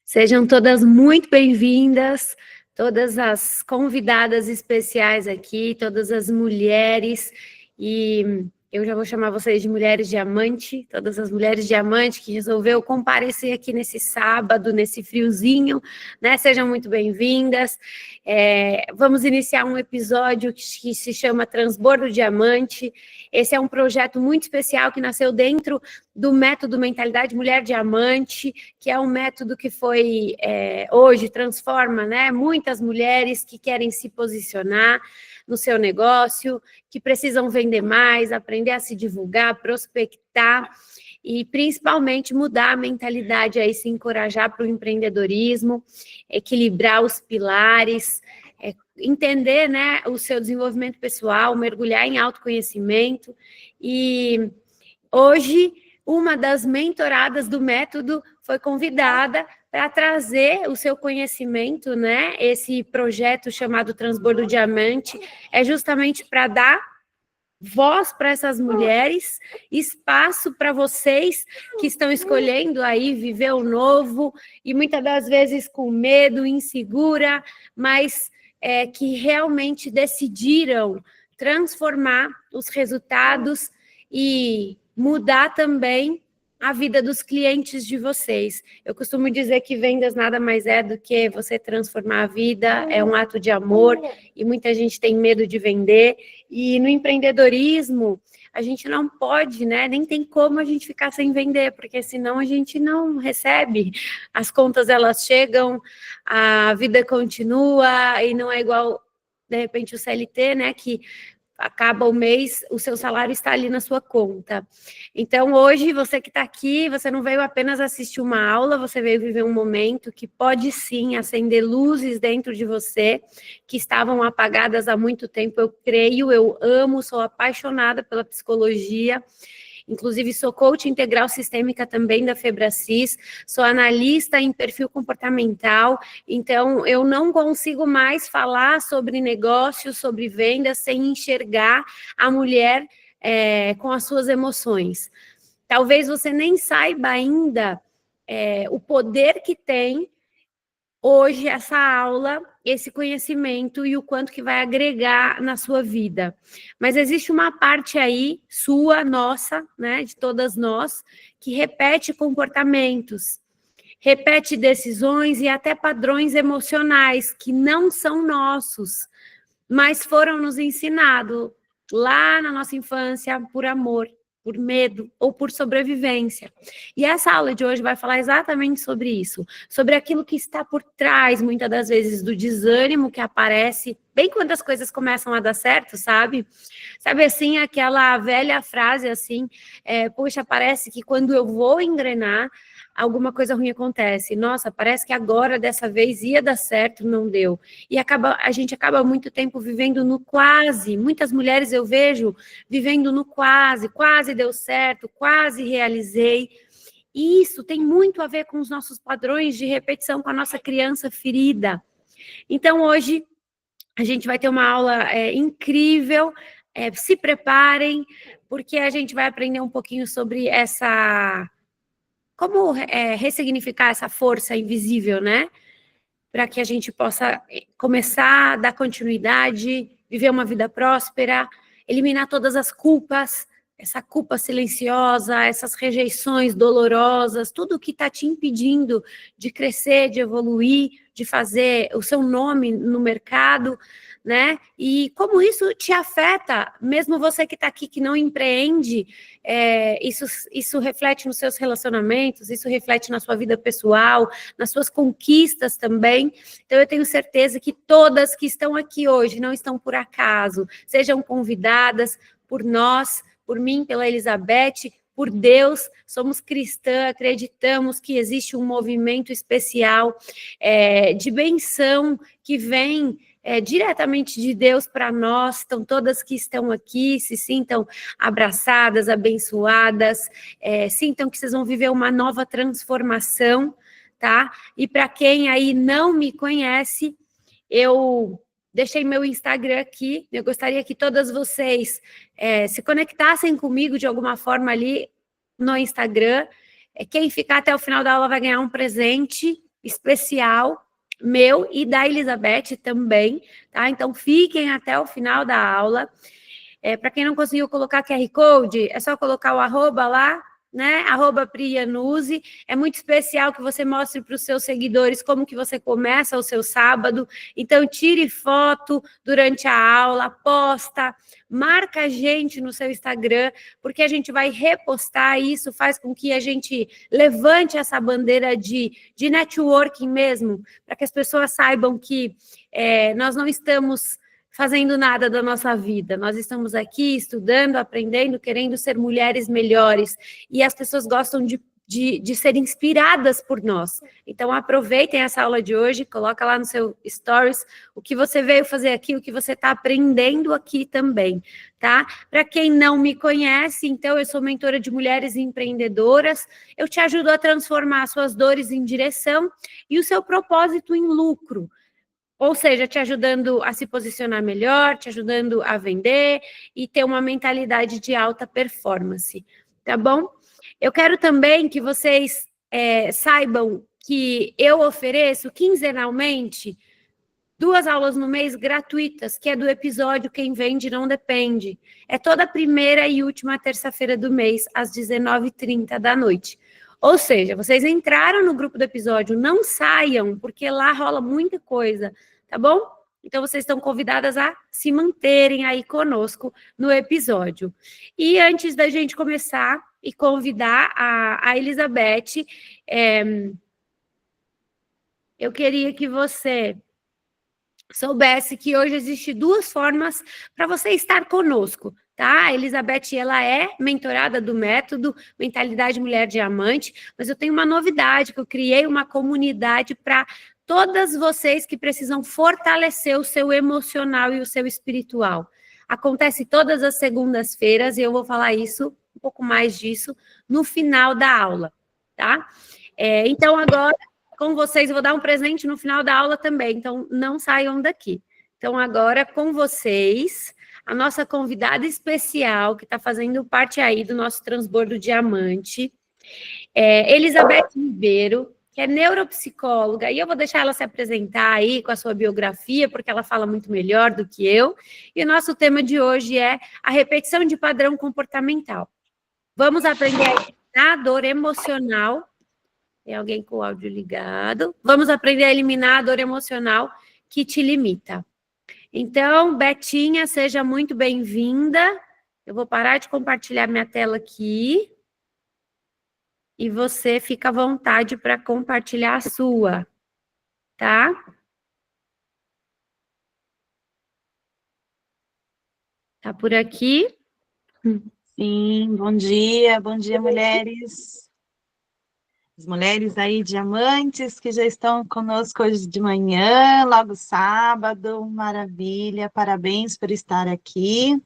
Sejam todas muito bem-vindas, todas as convidadas especiais aqui, todas as mulheres, e eu já vou chamar vocês de mulheres diamante, todas as mulheres diamante que resolveu comparecer aqui nesse sábado, nesse friozinho, né? Sejam muito bem-vindas. Vamos iniciar um episódio que se chama Transbordo Diamante. Esse é um projeto muito especial que nasceu dentro do método Mentalidade Mulher Diamante, que é um método que hoje transforma, né, muitas mulheres que querem se posicionar no seu negócio, que precisam vender mais, aprender a se divulgar, prospectar e principalmente mudar a mentalidade aí, se encorajar para o empreendedorismo, equilibrar os pilares, entender, né, o seu desenvolvimento pessoal, mergulhar em autoconhecimento. E hoje uma das mentoradas do método foi convidada para trazer o seu conhecimento, né? Esse projeto chamado Transbordo Diamante é justamente para dar voz para essas mulheres, espaço para vocês que estão escolhendo aí viver o novo e muitas das vezes com medo, insegura, mas que realmente decidiram transformar os resultados e mudar também a vida dos clientes de vocês. Eu costumo dizer que vendas nada mais é do que você transformar a vida, é um ato de amor, e muita gente tem medo de vender, e no empreendedorismo, a gente não pode, né, nem tem como a gente ficar sem vender, porque senão a gente não recebe, as contas elas chegam, a vida continua, e não é igual, de repente, o CLT, né, que acaba o mês, o seu salário está ali na sua conta. Então, hoje, você que está aqui, você não veio apenas assistir uma aula, você veio viver um momento que pode sim acender luzes dentro de você, que estavam apagadas há muito tempo. Eu creio, eu amo, sou apaixonada pela psicologia. Inclusive, sou coach integral sistêmica também da Febracis, sou analista em perfil comportamental, então eu não consigo mais falar sobre negócios, sobre vendas, sem enxergar a mulher com as suas emoções. Talvez você nem saiba ainda o poder que tem hoje essa aula, esse conhecimento e o quanto que vai agregar na sua vida. Mas existe uma parte aí, sua, nossa, né, de todas nós, que repete comportamentos, repete decisões e até padrões emocionais que não são nossos, mas foram nos ensinados lá na nossa infância por amor, por medo ou por sobrevivência. E essa aula de hoje vai falar exatamente sobre isso, sobre aquilo que está por trás, muitas das vezes, do desânimo que aparece bem quando as coisas começam a dar certo, sabe? Sabe assim, aquela velha frase assim, poxa, parece que quando eu vou engrenar, alguma coisa ruim acontece. Nossa, parece que agora, dessa vez, ia dar certo, não deu. E a gente acaba muito tempo vivendo no quase. Muitas mulheres eu vejo vivendo no quase, quase deu certo, quase realizei. E isso tem muito a ver com os nossos padrões de repetição, com a nossa criança ferida. Então, hoje, a gente vai ter uma aula incrível, se preparem, porque a gente vai aprender um pouquinho sobre como ressignificar essa força invisível, né? Para que a gente possa começar a dar continuidade, viver uma vida próspera, eliminar todas as culpas, essa culpa silenciosa, essas rejeições dolorosas, tudo que está te impedindo de crescer, de evoluir, de fazer o seu nome no mercado, né? E como isso te afeta, mesmo você que está aqui, que não empreende, isso reflete nos seus relacionamentos, isso reflete na sua vida pessoal, nas suas conquistas também. Então, eu tenho certeza que todas que estão aqui hoje não estão por acaso, sejam convidadas por nós, por mim, pela Elizabeth, por Deus, somos cristãs, acreditamos que existe um movimento especial de benção que vem diretamente de Deus para nós. Então, todas que estão aqui se sintam abraçadas, abençoadas, sintam que vocês vão viver uma nova transformação, tá? E para quem aí não me conhece, eu deixei meu Instagram aqui, eu gostaria que todas vocês se conectassem comigo de alguma forma ali no Instagram. Quem ficar até o final da aula vai ganhar um presente, especial meu e da Elizabeth também, tá? Então, fiquem até o final da aula. Para quem não conseguiu colocar QR Code, é só colocar o arroba lá, né? @Priyanuzzi. É muito especial que você mostre para os seus seguidores como que você começa o seu sábado. Então, tire foto durante a aula, posta, marca a gente no seu Instagram, porque a gente vai repostar e isso faz com que a gente levante essa bandeira de networking mesmo, para que as pessoas saibam que nós não estamos fazendo nada da nossa vida. Nós estamos aqui estudando, aprendendo, querendo ser mulheres melhores. E as pessoas gostam de ser inspiradas por nós. Então, aproveitem essa aula de hoje, coloca lá no seu stories o que você veio fazer aqui, o que você está aprendendo aqui também, tá? Para quem não me conhece, então, eu sou mentora de mulheres empreendedoras. Eu te ajudo a transformar suas dores em direção e o seu propósito em lucro. Ou seja, te ajudando a se posicionar melhor, te ajudando a vender e ter uma mentalidade de alta performance, tá bom? Eu quero também que vocês saibam que eu ofereço quinzenalmente 2 aulas no mês gratuitas, que é do episódio Quem Vende Não Depende. É toda primeira e última terça-feira do mês, às 19h30 da noite. Ou seja, vocês entraram no grupo do episódio, não saiam, porque lá rola muita coisa, tá bom? Então, vocês estão convidadas a se manterem aí conosco no episódio. E antes da gente começar e convidar a Elizabeth, eu queria que você soubesse que hoje existem 2 formas para você estar conosco, tá? A Elizabeth, ela é mentorada do método Mentalidade Mulher Diamante, mas eu tenho uma novidade, que eu criei uma comunidade para todas vocês que precisam fortalecer o seu emocional e o seu espiritual. Acontece todas as segundas-feiras e eu vou falar isso, um pouco mais disso, no final da aula, tá? Então, agora, com vocês, eu vou dar um presente no final da aula também, então não saiam daqui. Então, agora, com vocês, a nossa convidada especial, que está fazendo parte aí do nosso Transbordo Diamante, Elizabeth Ribeiro, que é neuropsicóloga, e eu vou deixar ela se apresentar aí com a sua biografia, porque ela fala muito melhor do que eu, e o nosso tema de hoje é a repetição de padrão comportamental. Vamos aprender a eliminar a dor emocional. Tem alguém com o áudio ligado. Vamos aprender a eliminar a dor emocional que te limita. Então, Betinha, seja muito bem-vinda. Eu vou parar de compartilhar minha tela aqui. E você fica à vontade para compartilhar a sua, tá? Tá por aqui? Sim, bom dia, mulheres. As mulheres aí, diamantes, que já estão conosco hoje de manhã, logo sábado, maravilha, parabéns por estar aqui.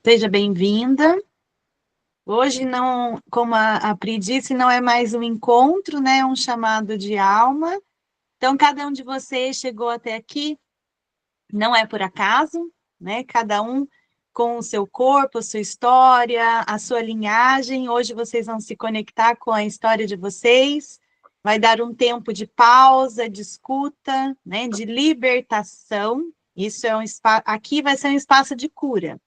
Seja bem-vinda. Hoje, não, como a Pri disse, não é mais um encontro, né? É um chamado de alma. Então, cada um de vocês chegou até aqui, não é por acaso, né? Cada um com o seu corpo, a sua história, a sua linhagem. Hoje vocês vão se conectar com a história de vocês. Vai dar um tempo de pausa, de escuta, né? De libertação. Isso é um espaço. Aqui vai ser um espaço de cura,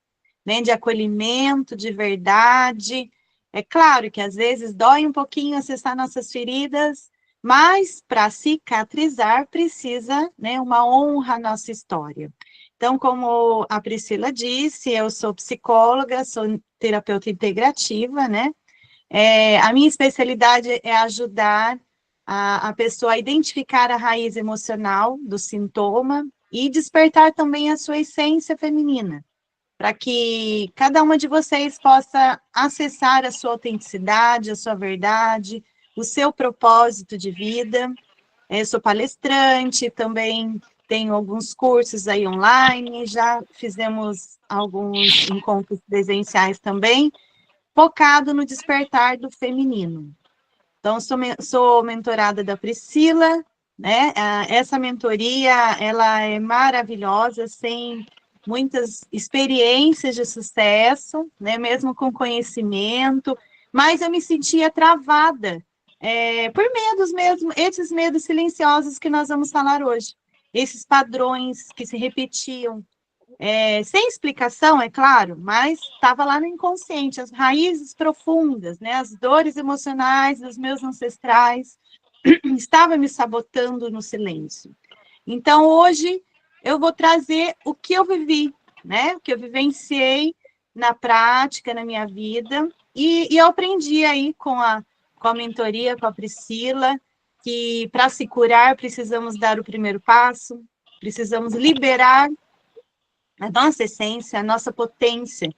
né? De acolhimento, de verdade. É claro que às vezes dói um pouquinho acessar nossas feridas, mas para cicatrizar precisa, né, uma honra à nossa história. Então, como a Priscila disse, eu sou psicóloga, sou terapeuta integrativa, né? A minha especialidade é ajudar a pessoa a identificar a raiz emocional do sintoma e despertar também a sua essência feminina, para que cada uma de vocês possa acessar a sua autenticidade, a sua verdade, o seu propósito de vida. Eu sou palestrante, também tenho alguns cursos aí online, já fizemos alguns encontros presenciais também, focado no despertar do feminino. Então, sou mentorada da Priscila, né? Essa mentoria, ela é maravilhosa, sem muitas experiências de sucesso, né? Mesmo com conhecimento, mas eu me sentia travada por medos mesmo, esses medos silenciosos que nós vamos falar hoje. Esses padrões que se repetiam, sem explicação, é claro, mas estava lá no inconsciente, as raízes profundas, né, as dores emocionais dos meus ancestrais, estava me sabotando no silêncio. Então, hoje, eu vou trazer o que eu vivi, né, o que eu vivenciei na prática, na minha vida, e eu aprendi aí com a mentoria, com a Priscila, que para se curar precisamos dar o primeiro passo, precisamos liberar a nossa essência, a nossa potência.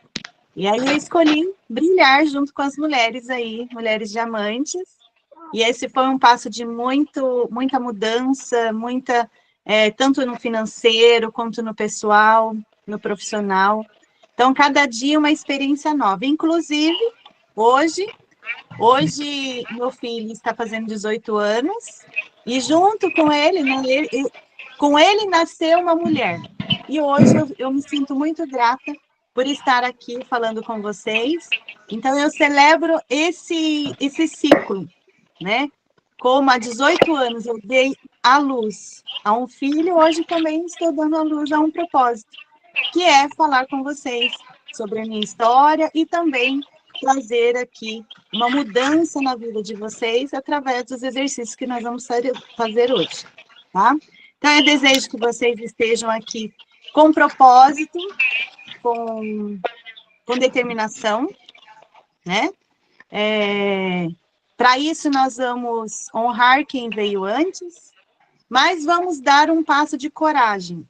E aí eu escolhi brilhar junto com as mulheres aí, mulheres diamantes, e esse foi um passo de muita mudança, tanto no financeiro, quanto no pessoal, no profissional. Então, cada dia uma experiência nova. Inclusive, hoje meu filho está fazendo 18 anos, e junto com ele, né, com ele nasceu uma mulher. E hoje eu me sinto muito grata por estar aqui falando com vocês. Então, eu celebro esse ciclo, né? Como há 18 anos eu dei a luz a um filho, hoje também estou dando a luz a um propósito, que é falar com vocês sobre a minha história e também trazer aqui uma mudança na vida de vocês através dos exercícios que nós vamos fazer hoje, tá? Então, eu desejo que vocês estejam aqui com propósito, com determinação, né? Para isso, nós vamos honrar quem veio antes, mas vamos dar um passo de coragem,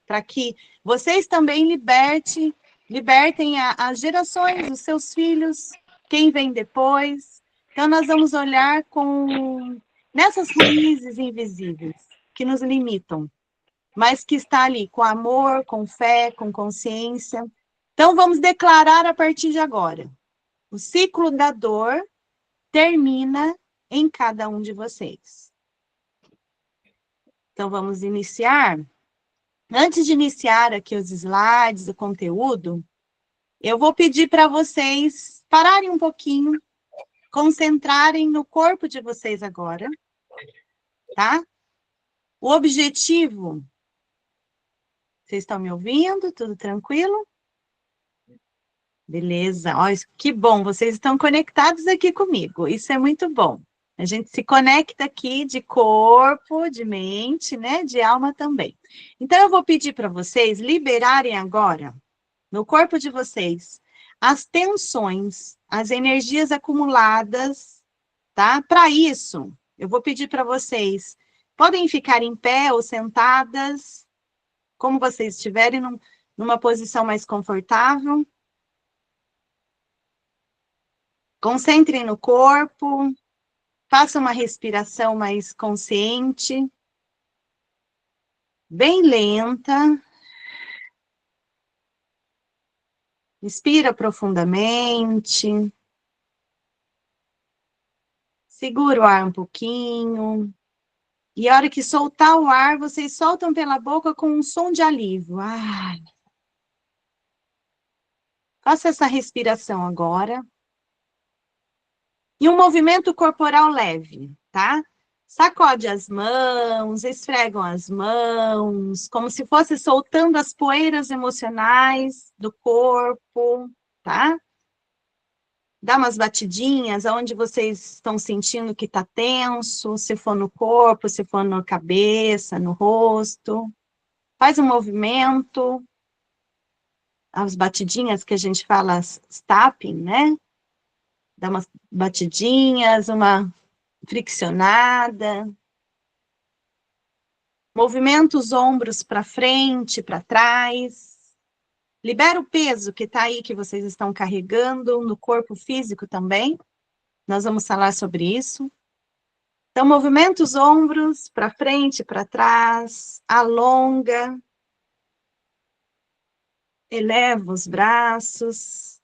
para que vocês também libertem as gerações, os seus filhos, quem vem depois. Então, nós vamos olhar nessas raízes invisíveis que nos limitam, mas que está ali com amor, com fé, com consciência. Então, vamos declarar a partir de agora. O ciclo da dor termina em cada um de vocês. Então, vamos iniciar. Antes de iniciar aqui os slides, o conteúdo, eu vou pedir para vocês pararem um pouquinho, concentrarem no corpo de vocês agora, tá? O objetivo... Vocês estão me ouvindo? Tudo tranquilo? Beleza. Olha, que bom, vocês estão conectados aqui comigo. Isso é muito bom. A gente se conecta aqui de corpo, de mente, né? De alma também. Então, eu vou pedir para vocês liberarem agora, no corpo de vocês, as tensões, as energias acumuladas, tá? Para isso, eu vou pedir para vocês, podem ficar em pé ou sentadas, como vocês estiverem, numa posição mais confortável. Concentrem no corpo, façam uma respiração mais consciente, bem lenta. Inspira profundamente. Segura o ar um pouquinho. E a hora que soltar o ar, vocês soltam pela boca com um som de alívio. Ai. Faça essa respiração agora. E um movimento corporal leve, tá? Sacode as mãos, esfregam as mãos, como se fosse soltando as poeiras emocionais do corpo, tá? Dá umas batidinhas aonde vocês estão sentindo que está tenso, se for no corpo, se for na cabeça, no rosto. Faz um movimento, as batidinhas que a gente fala, tapping, né? Dá umas batidinhas, uma friccionada. Movimenta os ombros para frente, para trás. Libera o peso que está aí, que vocês estão carregando no corpo físico também. Nós vamos falar sobre isso. Então, movimenta os ombros para frente, para trás. Alonga. Eleva os braços.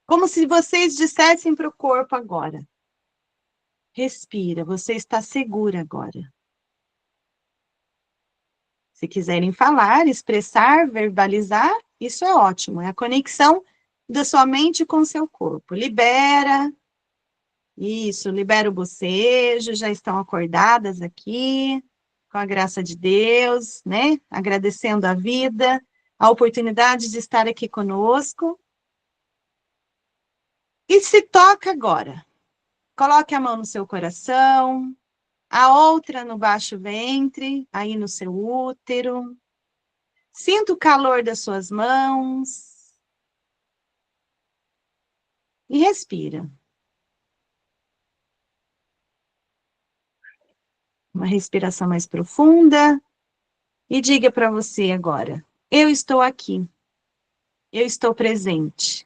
Como se vocês dissessem para o corpo agora. Respira, você está segura agora. Se quiserem falar, expressar, verbalizar, isso é ótimo. É a conexão da sua mente com o seu corpo. Libera Isso, libera o bocejo, já estão acordadas aqui, com a graça de Deus, né? Agradecendo a vida, a oportunidade de estar aqui conosco. E se toca agora. Coloque a mão no seu coração, a outra no baixo ventre, aí no seu útero. Sinta o calor das suas mãos e respira. Uma respiração mais profunda e diga para você agora: eu estou aqui, eu estou presente,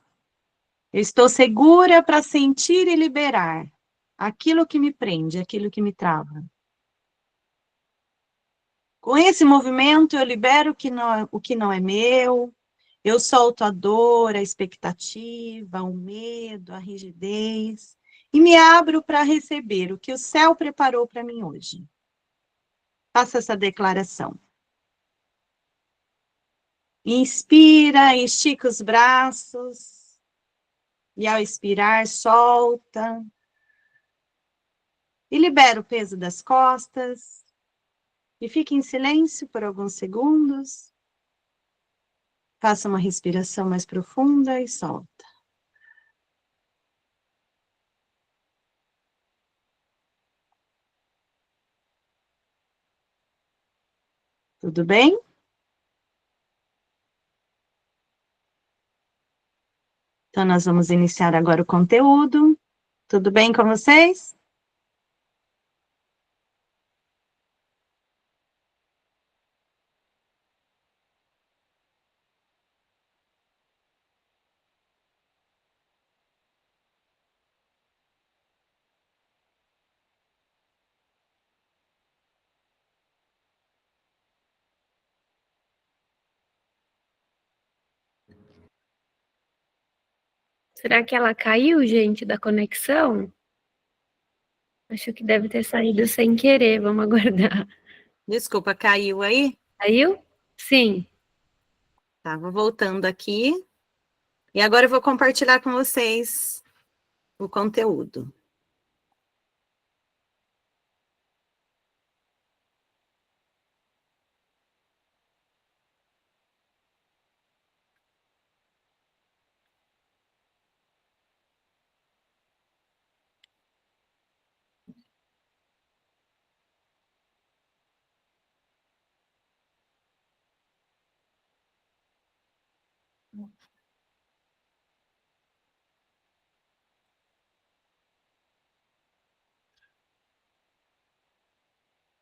eu estou segura para sentir e liberar aquilo que me prende, aquilo que me trava. Com esse movimento, eu libero o que não é meu, eu solto a dor, a expectativa, o medo, a rigidez, e me abro para receber o que o céu preparou para mim hoje. Faça essa declaração. Inspira, estica os braços, e ao expirar, solta. E libera o peso das costas, e fique em silêncio por alguns segundos. Faça uma respiração mais profunda e solta. Tudo bem? Então, nós vamos iniciar agora o conteúdo. Tudo bem com vocês? Será que ela caiu, gente, da conexão? Acho que deve ter saído sem querer. Vamos aguardar. Desculpa, caiu aí? Caiu? Sim. Tava voltando aqui. E agora eu vou compartilhar com vocês o conteúdo.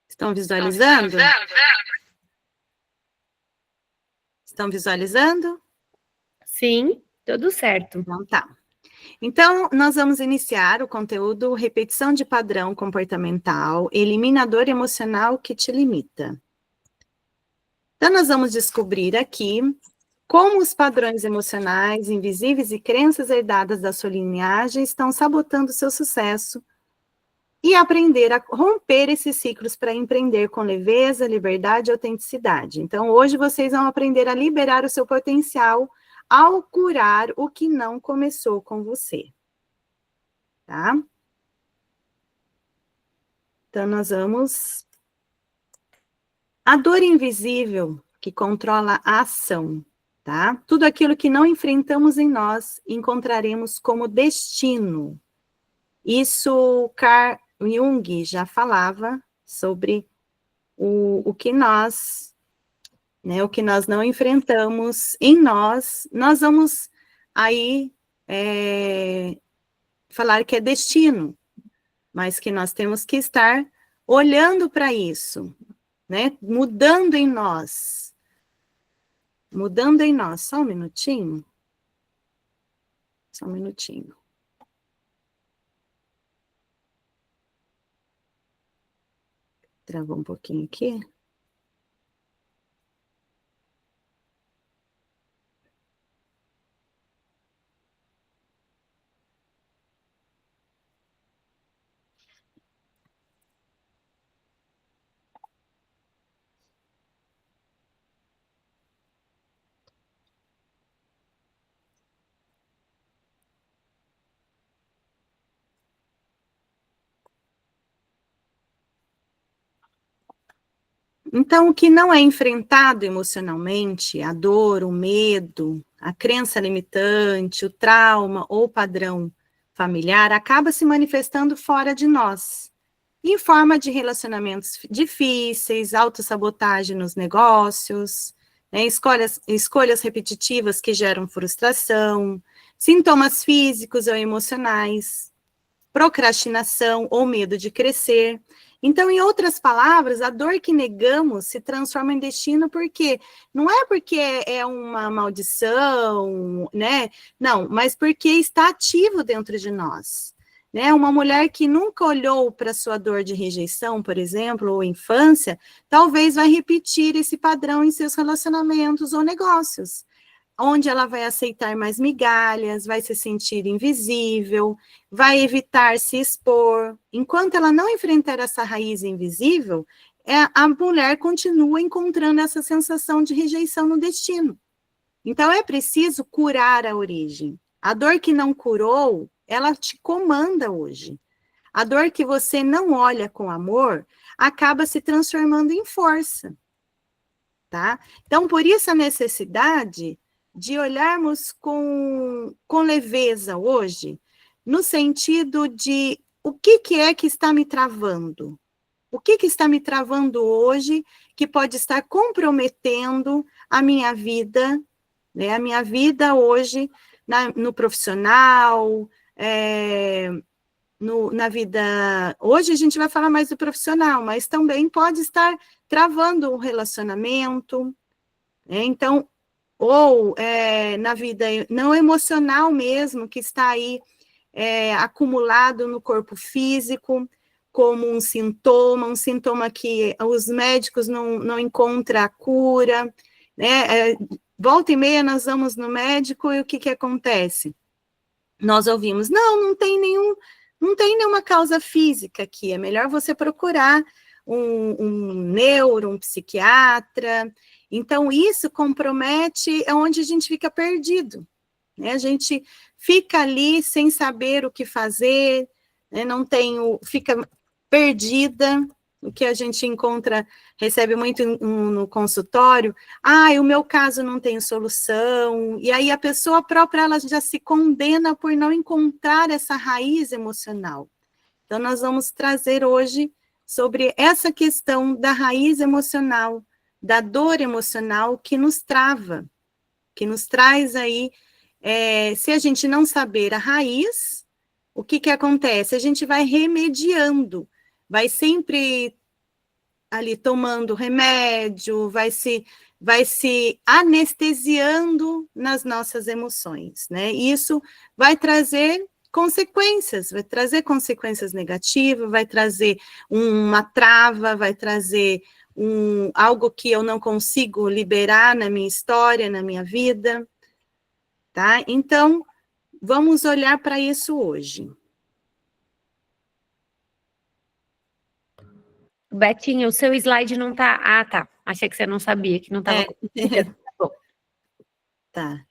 Estão visualizando? Estão visualizando? Sim, tudo certo. Então tá. Então, nós vamos iniciar o conteúdo repetição de padrão comportamental, eliminador emocional que te limita. Então, nós vamos descobrir aqui como os padrões emocionais, invisíveis e crenças herdadas da sua linhagem estão sabotando seu sucesso e aprender a romper esses ciclos para empreender com leveza, liberdade e autenticidade. Então, hoje vocês vão aprender a liberar o seu potencial ao curar o que não começou com você. Tá? Então, nós vamos... A dor invisível que controla a ação, tá? Tudo aquilo que não enfrentamos em nós, encontraremos como destino. Isso Carl Jung já falava sobre o que nós, né, o que nós não enfrentamos em nós, nós vamos aí falar que é destino, mas que nós temos que estar olhando para isso, né, mudando em nós. Mudando em nós. Só um minutinho. Só um minutinho. Travou um pouquinho aqui. Então, o que não é enfrentado emocionalmente, a dor, o medo, a crença limitante, o trauma ou padrão familiar, acaba se manifestando fora de nós, em forma de relacionamentos difíceis, autossabotagem nos negócios, né, escolhas repetitivas que geram frustração, sintomas físicos ou emocionais, procrastinação ou medo de crescer. Então, em outras palavras, a dor que negamos se transforma em destino porque não é porque é uma maldição, né? Não, mas porque está ativo dentro de nós. Né? Uma mulher que nunca olhou para sua dor de rejeição, por exemplo, ou infância, talvez vai repetir esse padrão em seus relacionamentos ou negócios, onde ela vai aceitar mais migalhas, vai se sentir invisível, vai evitar se expor. Enquanto ela não enfrentar essa raiz invisível, a mulher continua encontrando essa sensação de rejeição no destino. Então, é preciso curar a origem. A dor que não curou, ela te comanda hoje. A dor que você não olha com amor, acaba se transformando em força. Tá? Então, por isso a necessidade de olharmos com leveza hoje, no sentido de o que é que está me travando? O que está me travando hoje que pode estar comprometendo a minha vida, né? A minha vida hoje no profissional, na vida... Hoje a gente vai falar mais do profissional, mas também pode estar travando um relacionamento, né? Então, ou na vida não emocional mesmo, que está aí acumulado no corpo físico, como um sintoma que os médicos não encontram a cura, né? Volta e meia nós vamos no médico e o que acontece? Nós ouvimos, não tem nenhuma causa física aqui, é melhor você procurar um neuro, um psiquiatra. Então, isso compromete, é onde a gente fica perdido, né? A gente fica ali sem saber o que fazer, né? Fica perdida, o que a gente encontra, recebe muito no consultório, o meu caso não tem solução, e aí a pessoa própria, ela já se condena por não encontrar essa raiz emocional. Então, nós vamos trazer hoje sobre essa questão da raiz emocional, da dor emocional que nos trava, que nos traz aí, se a gente não saber a raiz, o que acontece? A gente vai remediando, vai sempre ali tomando remédio, vai se anestesiando nas nossas emoções, né? Isso vai trazer consequências negativas, vai trazer uma trava, vai trazer algo que eu não consigo liberar na minha história, na minha vida, tá? Então, vamos olhar para isso hoje. Betinha, o seu slide não tá... Ah, tá. Achei que você não sabia, que não estava... Tá bom. Tá.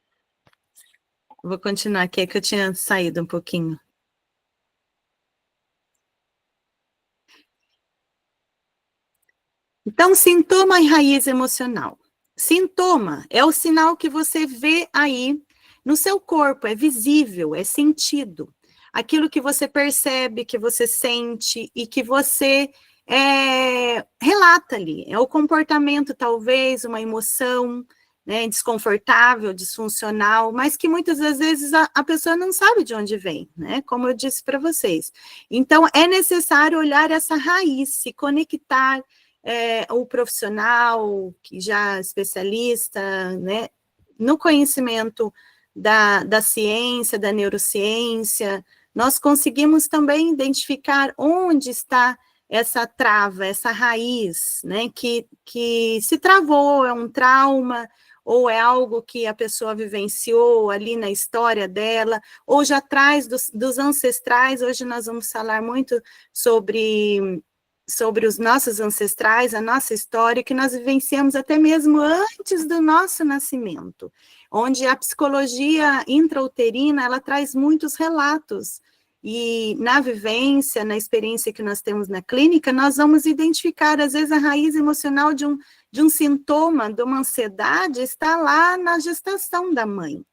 Vou continuar aqui, é que eu tinha saído um pouquinho. Então, sintoma e raiz emocional. Sintoma é o sinal que você vê aí no seu corpo, é visível, é sentido. Aquilo que você percebe, que você sente e que você relata ali. É o comportamento, talvez, uma emoção, né, desconfortável, disfuncional, mas que muitas das vezes a pessoa não sabe de onde vem, né? Como eu disse para vocês. Então, é necessário olhar essa raiz, se conectar, o profissional que já é especialista, né, no conhecimento da ciência, da neurociência, nós conseguimos também identificar onde está essa trava, essa raiz, né, que se travou, é um trauma, ou é algo que a pessoa vivenciou ali na história dela, ou já traz dos ancestrais. Hoje nós vamos falar muito sobre os nossos ancestrais, a nossa história, que nós vivenciamos até mesmo antes do nosso nascimento, onde a psicologia intrauterina, ela traz muitos relatos E na vivência, na experiência que nós temos na clínica, nós vamos identificar, às vezes, a raiz emocional de um sintoma, de uma ansiedade, está lá na gestação da mãe.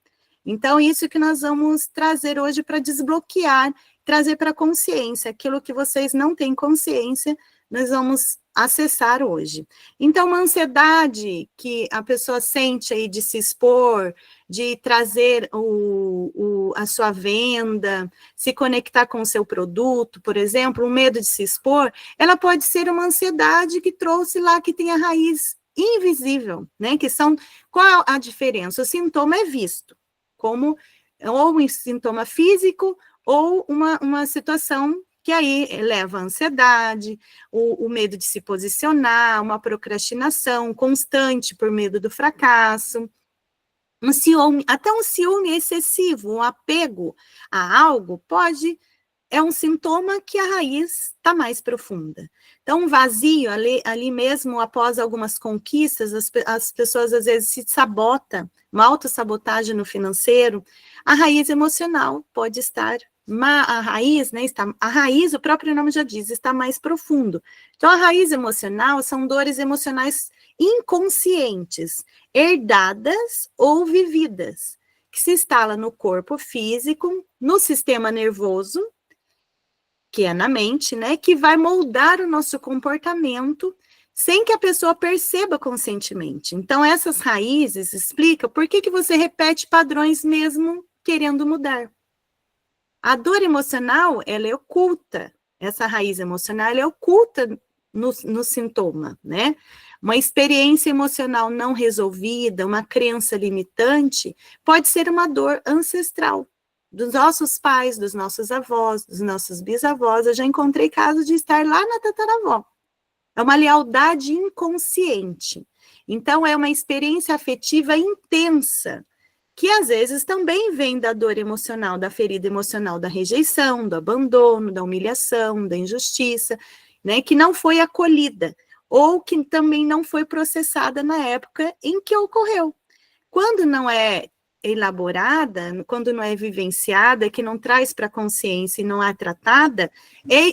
Então, isso que nós vamos trazer hoje para desbloquear, trazer para a consciência, aquilo que vocês não têm consciência, nós vamos acessar hoje. Então, uma ansiedade que a pessoa sente aí de se expor, de trazer a sua venda, se conectar com o seu produto, por exemplo, o medo de se expor, ela pode ser uma ansiedade que trouxe lá, que tem a raiz invisível, né? Que são, qual a diferença? O sintoma é visto como ou um sintoma físico ou uma situação que aí leva à ansiedade, o medo de se posicionar, uma procrastinação constante por medo do fracasso, um ciúme, até um ciúme excessivo, um apego a algo é um sintoma que a raiz está mais profunda. Então, um vazio, ali mesmo, após algumas conquistas, as pessoas às vezes se sabotam, uma autossabotagem no financeiro, a raiz emocional pode estar, a raiz, né, a raiz, o próprio nome já diz, está mais profundo. Então, a raiz emocional são dores emocionais inconscientes, herdadas ou vividas, que se instalam no corpo físico, no sistema nervoso, que é na mente, né, que vai moldar o nosso comportamento sem que a pessoa perceba conscientemente. Então, essas raízes explicam por que você repete padrões mesmo querendo mudar. A dor emocional, ela é oculta, essa raiz emocional, ela é oculta no sintoma, né? Uma experiência emocional não resolvida, uma crença limitante, pode ser uma dor ancestral, dos nossos pais, dos nossos avós, dos nossos bisavós. Eu já encontrei casos de estar lá na tataravó. É uma lealdade inconsciente. Então, é uma experiência afetiva intensa, que às vezes também vem da dor emocional, da ferida emocional da rejeição, do abandono, da humilhação, da injustiça, né, que não foi acolhida, ou que também não foi processada na época em que ocorreu. Quando não é elaborada, quando não é vivenciada, que não traz para a consciência e não é tratada,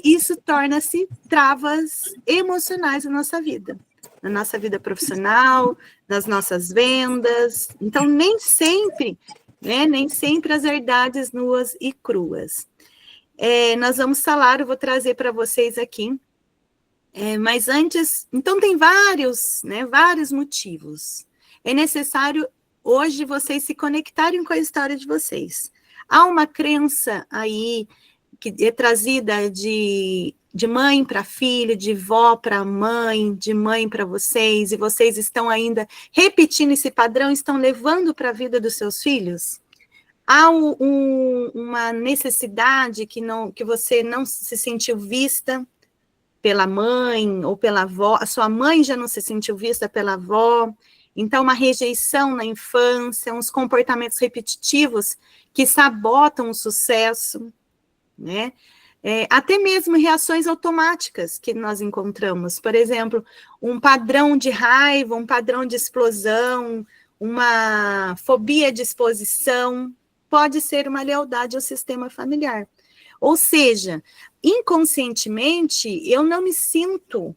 isso torna-se travas emocionais na nossa vida profissional, nas nossas vendas. Então, nem sempre as verdades nuas e cruas. Nós vamos falar, eu vou trazer para vocês aqui, mas antes, então tem vários motivos. É necessário hoje vocês se conectarem com a história de vocês. Há uma crença aí que é trazida de mãe para filho, de vó para mãe, de mãe para vocês, e vocês estão ainda repetindo esse padrão, estão levando para a vida dos seus filhos? Há uma necessidade que você não se sentiu vista pela mãe ou pela avó, a sua mãe já não se sentiu vista pela avó, então uma rejeição na infância, uns comportamentos repetitivos que sabotam o sucesso, né? Até mesmo reações automáticas que nós encontramos, por exemplo, um padrão de raiva, um padrão de explosão, uma fobia de exposição, pode ser uma lealdade ao sistema familiar. Ou seja, inconscientemente, eu não me sinto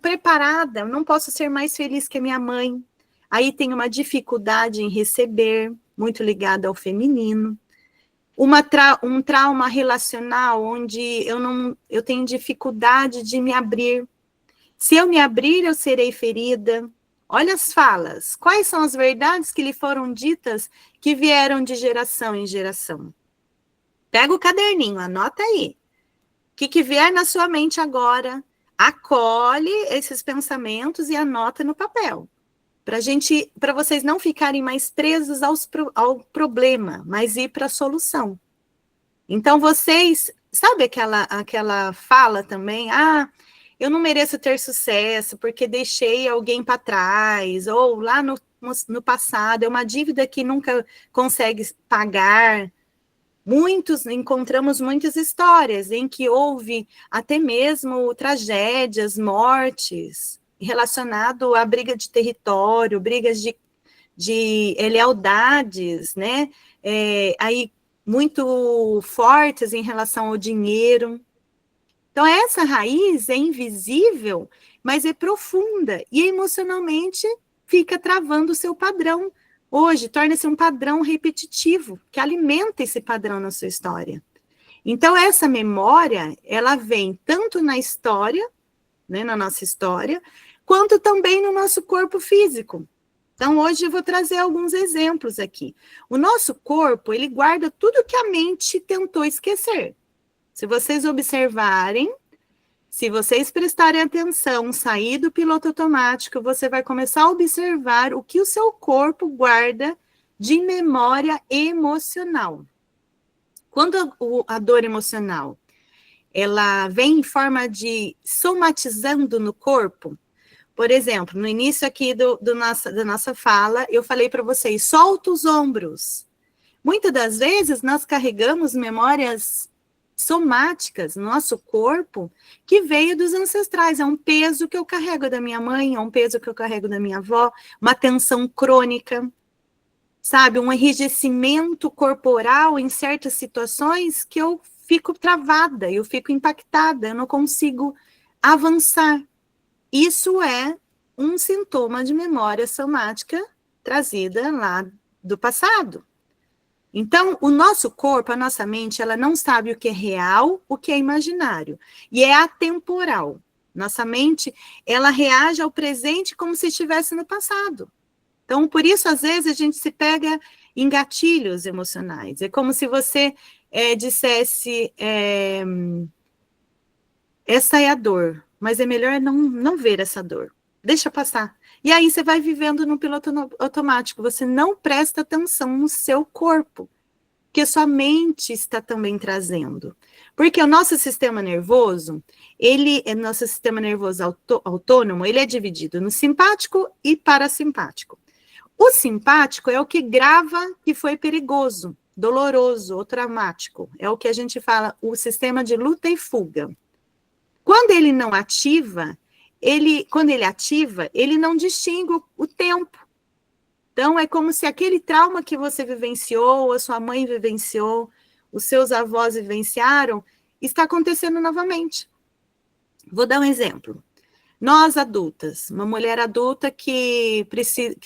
preparada, eu não posso ser mais feliz que a minha mãe. Aí tem uma dificuldade em receber, muito ligada ao feminino. Um trauma relacional, onde eu tenho dificuldade de me abrir. Se eu me abrir, eu serei ferida. Olha as falas. Quais são as verdades que lhe foram ditas que vieram de geração em geração? Pega o caderninho, anota aí. O que vier na sua mente agora, acolhe esses pensamentos e anota no papel. Para vocês não ficarem mais presos ao problema, mas ir para a solução. Então, vocês, sabe aquela fala também? Eu não mereço ter sucesso porque deixei alguém para trás, ou lá no passado, é uma dívida que nunca consegue pagar. Encontramos muitas histórias em que houve até mesmo tragédias, mortes, relacionado à briga de território, brigas de lealdades, né? Aí muito fortes em relação ao dinheiro. Então, essa raiz é invisível, mas é profunda e emocionalmente fica travando o seu padrão. Hoje, torna-se um padrão repetitivo, que alimenta esse padrão na sua história. Então, essa memória, ela vem tanto na história, né, na nossa história, quanto também no nosso corpo físico. Então, hoje eu vou trazer alguns exemplos aqui. O nosso corpo, ele guarda tudo que a mente tentou esquecer. Se vocês observarem, se vocês prestarem atenção, sair do piloto automático, você vai começar a observar o que o seu corpo guarda de memória emocional. Quando a dor emocional, ela vem em forma de somatizando no corpo, por exemplo, no início aqui da nossa fala, eu falei para vocês, solta os ombros. Muitas das vezes, nós carregamos memórias somáticas no nosso corpo que veio dos ancestrais. É um peso que eu carrego da minha mãe, é um peso que eu carrego da minha avó, uma tensão crônica, sabe? Um enrijecimento corporal em certas situações que eu fico travada, eu fico impactada, eu não consigo avançar. Isso é um sintoma de memória somática trazida lá do passado. Então, o nosso corpo, a nossa mente, ela não sabe o que é real, o que é imaginário. E é atemporal. Nossa mente, ela reage ao presente como se estivesse no passado. Então, por isso, às vezes, a gente se pega em gatilhos emocionais. É como se você dissesse, essa é a dor, mas é melhor não ver essa dor. Deixa passar. E aí você vai vivendo no piloto automático, você não presta atenção no seu corpo, que a sua mente está também trazendo. Porque o nosso sistema nervoso, nosso sistema nervoso autônomo, ele é dividido no simpático e parasimpático. O simpático é o que grava que foi perigoso, doloroso ou traumático. É o que a gente fala, o sistema de luta e fuga. Quando ele não ativa, quando ele ativa, ele não distingue o tempo. Então, é como se aquele trauma que você vivenciou, a sua mãe vivenciou, os seus avós vivenciaram, está acontecendo novamente. Vou dar um exemplo. Nós adultas, uma mulher adulta que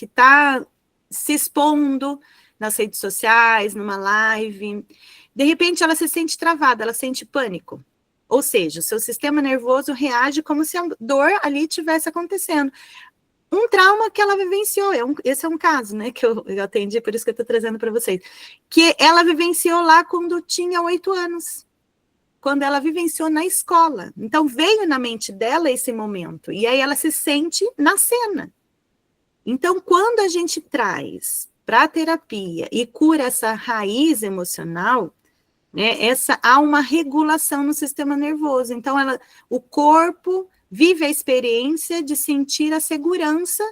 está se expondo nas redes sociais, numa live, de repente ela se sente travada, ela sente pânico. Ou seja, o seu sistema nervoso reage como se a dor ali estivesse acontecendo. Um trauma que ela vivenciou, esse é um caso, né, que eu atendi, por isso que eu estou trazendo para vocês, que ela vivenciou lá quando tinha 8 anos, quando ela vivenciou na escola. Então, veio na mente dela esse momento, e aí ela se sente na cena. Então, quando a gente traz para a terapia e cura essa raiz emocional, né, há uma regulação no sistema nervoso. Então, o corpo vive a experiência de sentir a segurança,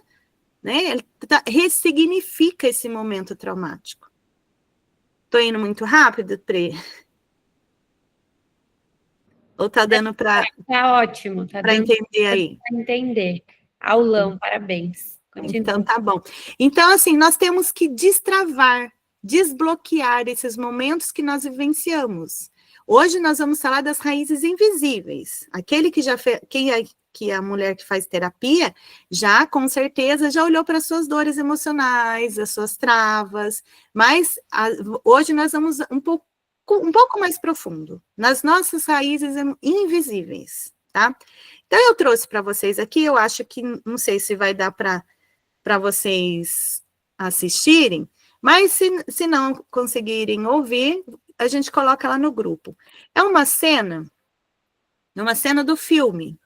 né? Ele ressignifica esse momento traumático. Estou indo muito rápido, Pri? Ou está dando para... Tá ótimo, tá para dando entender aí? para entender. Aulão, parabéns. Continua. Então, tá bom. Então, assim, nós temos que destravar, desbloquear esses momentos que nós vivenciamos. Hoje nós vamos falar das raízes invisíveis. Aquele que já fez, que a mulher que faz terapia, já com certeza já olhou para as suas dores emocionais, as suas travas, mas hoje nós vamos um pouco mais profundo, nas nossas raízes invisíveis, tá? Então eu trouxe para vocês aqui, eu acho que, não sei se vai dar para vocês assistirem, mas se não conseguirem ouvir, a gente coloca lá no grupo. É uma cena do filme.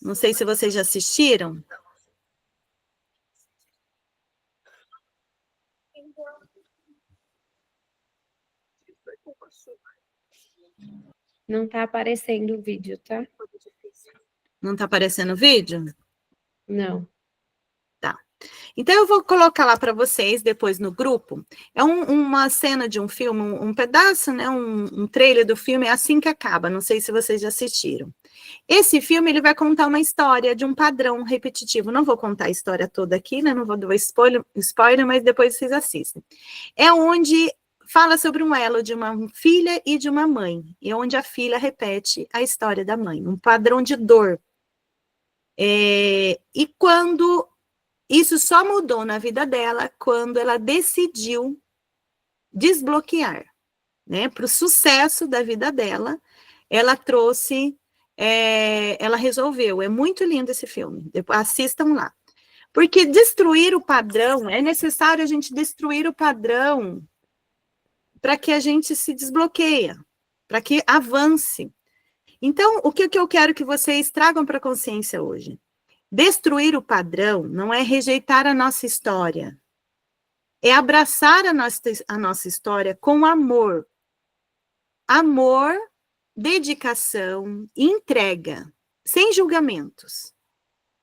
Não sei se vocês já assistiram. Não tá aparecendo o vídeo, tá? Não está aparecendo o vídeo? Não. Tá. Então, eu vou colocar lá para vocês, depois no grupo, é uma cena de um filme, um pedaço, né, um trailer do filme, é assim que acaba, não sei se vocês já assistiram. Esse filme, ele vai contar uma história de um padrão repetitivo, não vou contar a história toda aqui, né, não vou dar spoiler, mas depois vocês assistem. É onde fala sobre um elo de uma filha e de uma mãe, e onde a filha repete a história da mãe, um padrão de dor. E quando... Isso só mudou na vida dela quando ela decidiu desbloquear, né? Para o sucesso da vida dela, ela trouxe, ela resolveu. É muito lindo esse filme, assistam lá. Porque destruir o padrão, é necessário a gente destruir o padrão para que a gente se desbloqueie, para que avance. Então, o que eu quero que vocês tragam para a consciência hoje? Destruir o padrão não é rejeitar a nossa história, é abraçar a nossa história com amor. Amor, dedicação, entrega, sem julgamentos.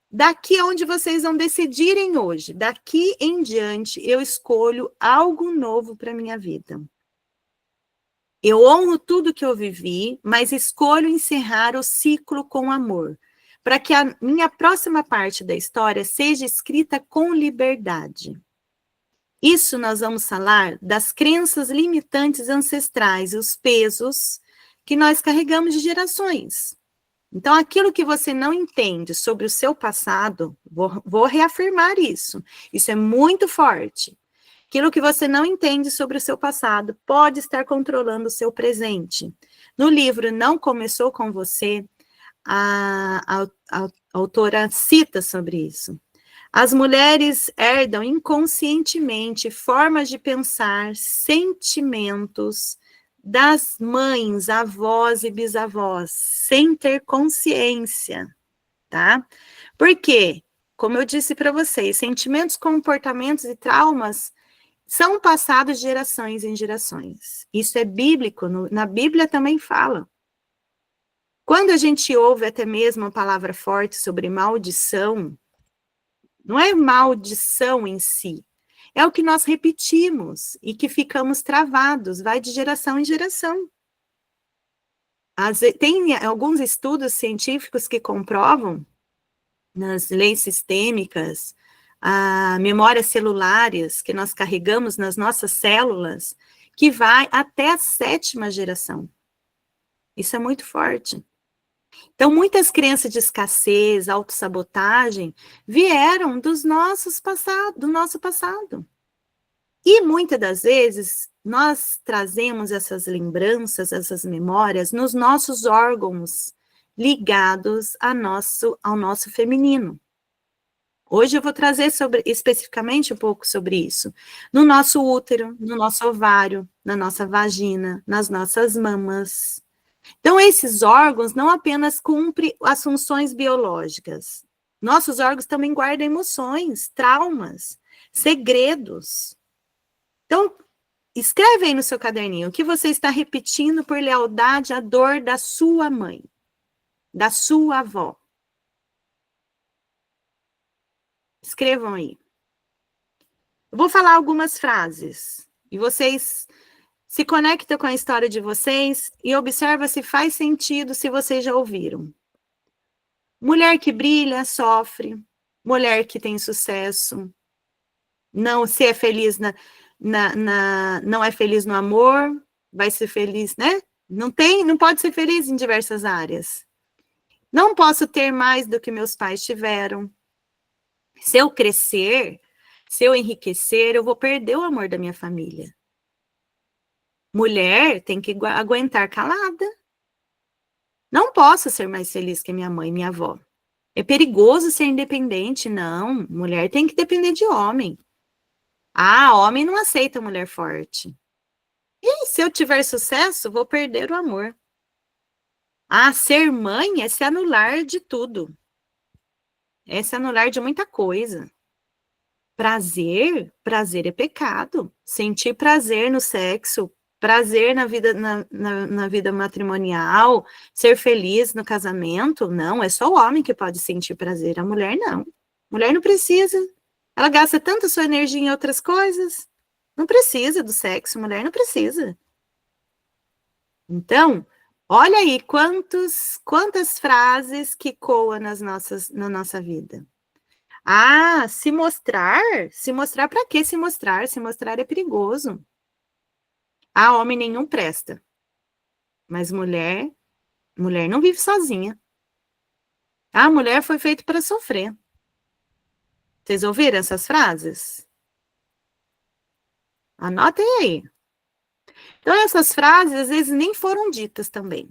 Daqui onde vocês vão decidirem hoje, daqui em diante, eu escolho algo novo para a minha vida. Eu honro tudo que eu vivi, mas escolho encerrar o ciclo com amor, para que a minha próxima parte da história seja escrita com liberdade. Isso nós vamos falar das crenças limitantes ancestrais, os pesos que nós carregamos de gerações. Então, aquilo que você não entende sobre o seu passado, vou reafirmar isso. Isso é muito forte. Aquilo que você não entende sobre o seu passado pode estar controlando o seu presente. No livro Não Começou com Você, a autora cita sobre isso. As mulheres herdam inconscientemente formas de pensar, sentimentos das mães, avós e bisavós, sem ter consciência, tá? Por quê? Como eu disse para vocês, sentimentos, comportamentos e traumas são passados de gerações em gerações. Isso é bíblico, na Bíblia também fala. Quando a gente ouve até mesmo uma palavra forte sobre maldição, não é maldição em si, é o que nós repetimos e que ficamos travados, vai de geração em geração. Tem alguns estudos científicos que comprovam, nas leis sistêmicas, memórias celulares que nós carregamos nas nossas células, que vai até a 7ª geração. Isso é muito forte. Então, muitas crenças de escassez, autossabotagem, vieram do nosso passado. E muitas das vezes, nós trazemos essas lembranças, essas memórias, nos nossos órgãos ligados ao nosso feminino. Hoje eu vou trazer especificamente um pouco sobre isso. No nosso útero, no nosso ovário, na nossa vagina, nas nossas mamas. Então, esses órgãos não apenas cumprem as funções biológicas. Nossos órgãos também guardam emoções, traumas, segredos. Então, escreve aí no seu caderninho o que você está repetindo por lealdade à dor da sua mãe, da sua avó. Escrevam aí. Eu vou falar algumas frases e vocês se conectam com a história de vocês e observa se faz sentido, se vocês já ouviram. Mulher que brilha, sofre. Mulher que tem sucesso. Não se é feliz não é feliz no amor, vai ser feliz, né? Não pode ser feliz em diversas áreas. Não posso ter mais do que meus pais tiveram. Se eu crescer, se eu enriquecer, eu vou perder o amor da minha família. Mulher tem que aguentar calada. Não posso ser mais feliz que minha mãe e minha avó. É perigoso ser independente, não. Mulher tem que depender de homem. Homem não aceita mulher forte. E se eu tiver sucesso, vou perder o amor. Ser mãe é se anular de tudo. É se anular de muita coisa. Prazer é pecado. Sentir prazer no sexo, prazer na vida matrimonial, ser feliz no casamento, não, é só o homem que pode sentir prazer, a mulher não. Mulher não precisa. Ela gasta tanto sua energia em outras coisas. Não precisa do sexo, mulher não precisa. Então, olha aí quantas frases que coam na nossa vida. Ah, se mostrar para quê se mostrar? Se mostrar é perigoso. Ah, homem nenhum presta. Mas mulher não vive sozinha. Ah, mulher foi feita para sofrer. Vocês ouviram essas frases? Anotem aí. Então, essas frases, às vezes, nem foram ditas também,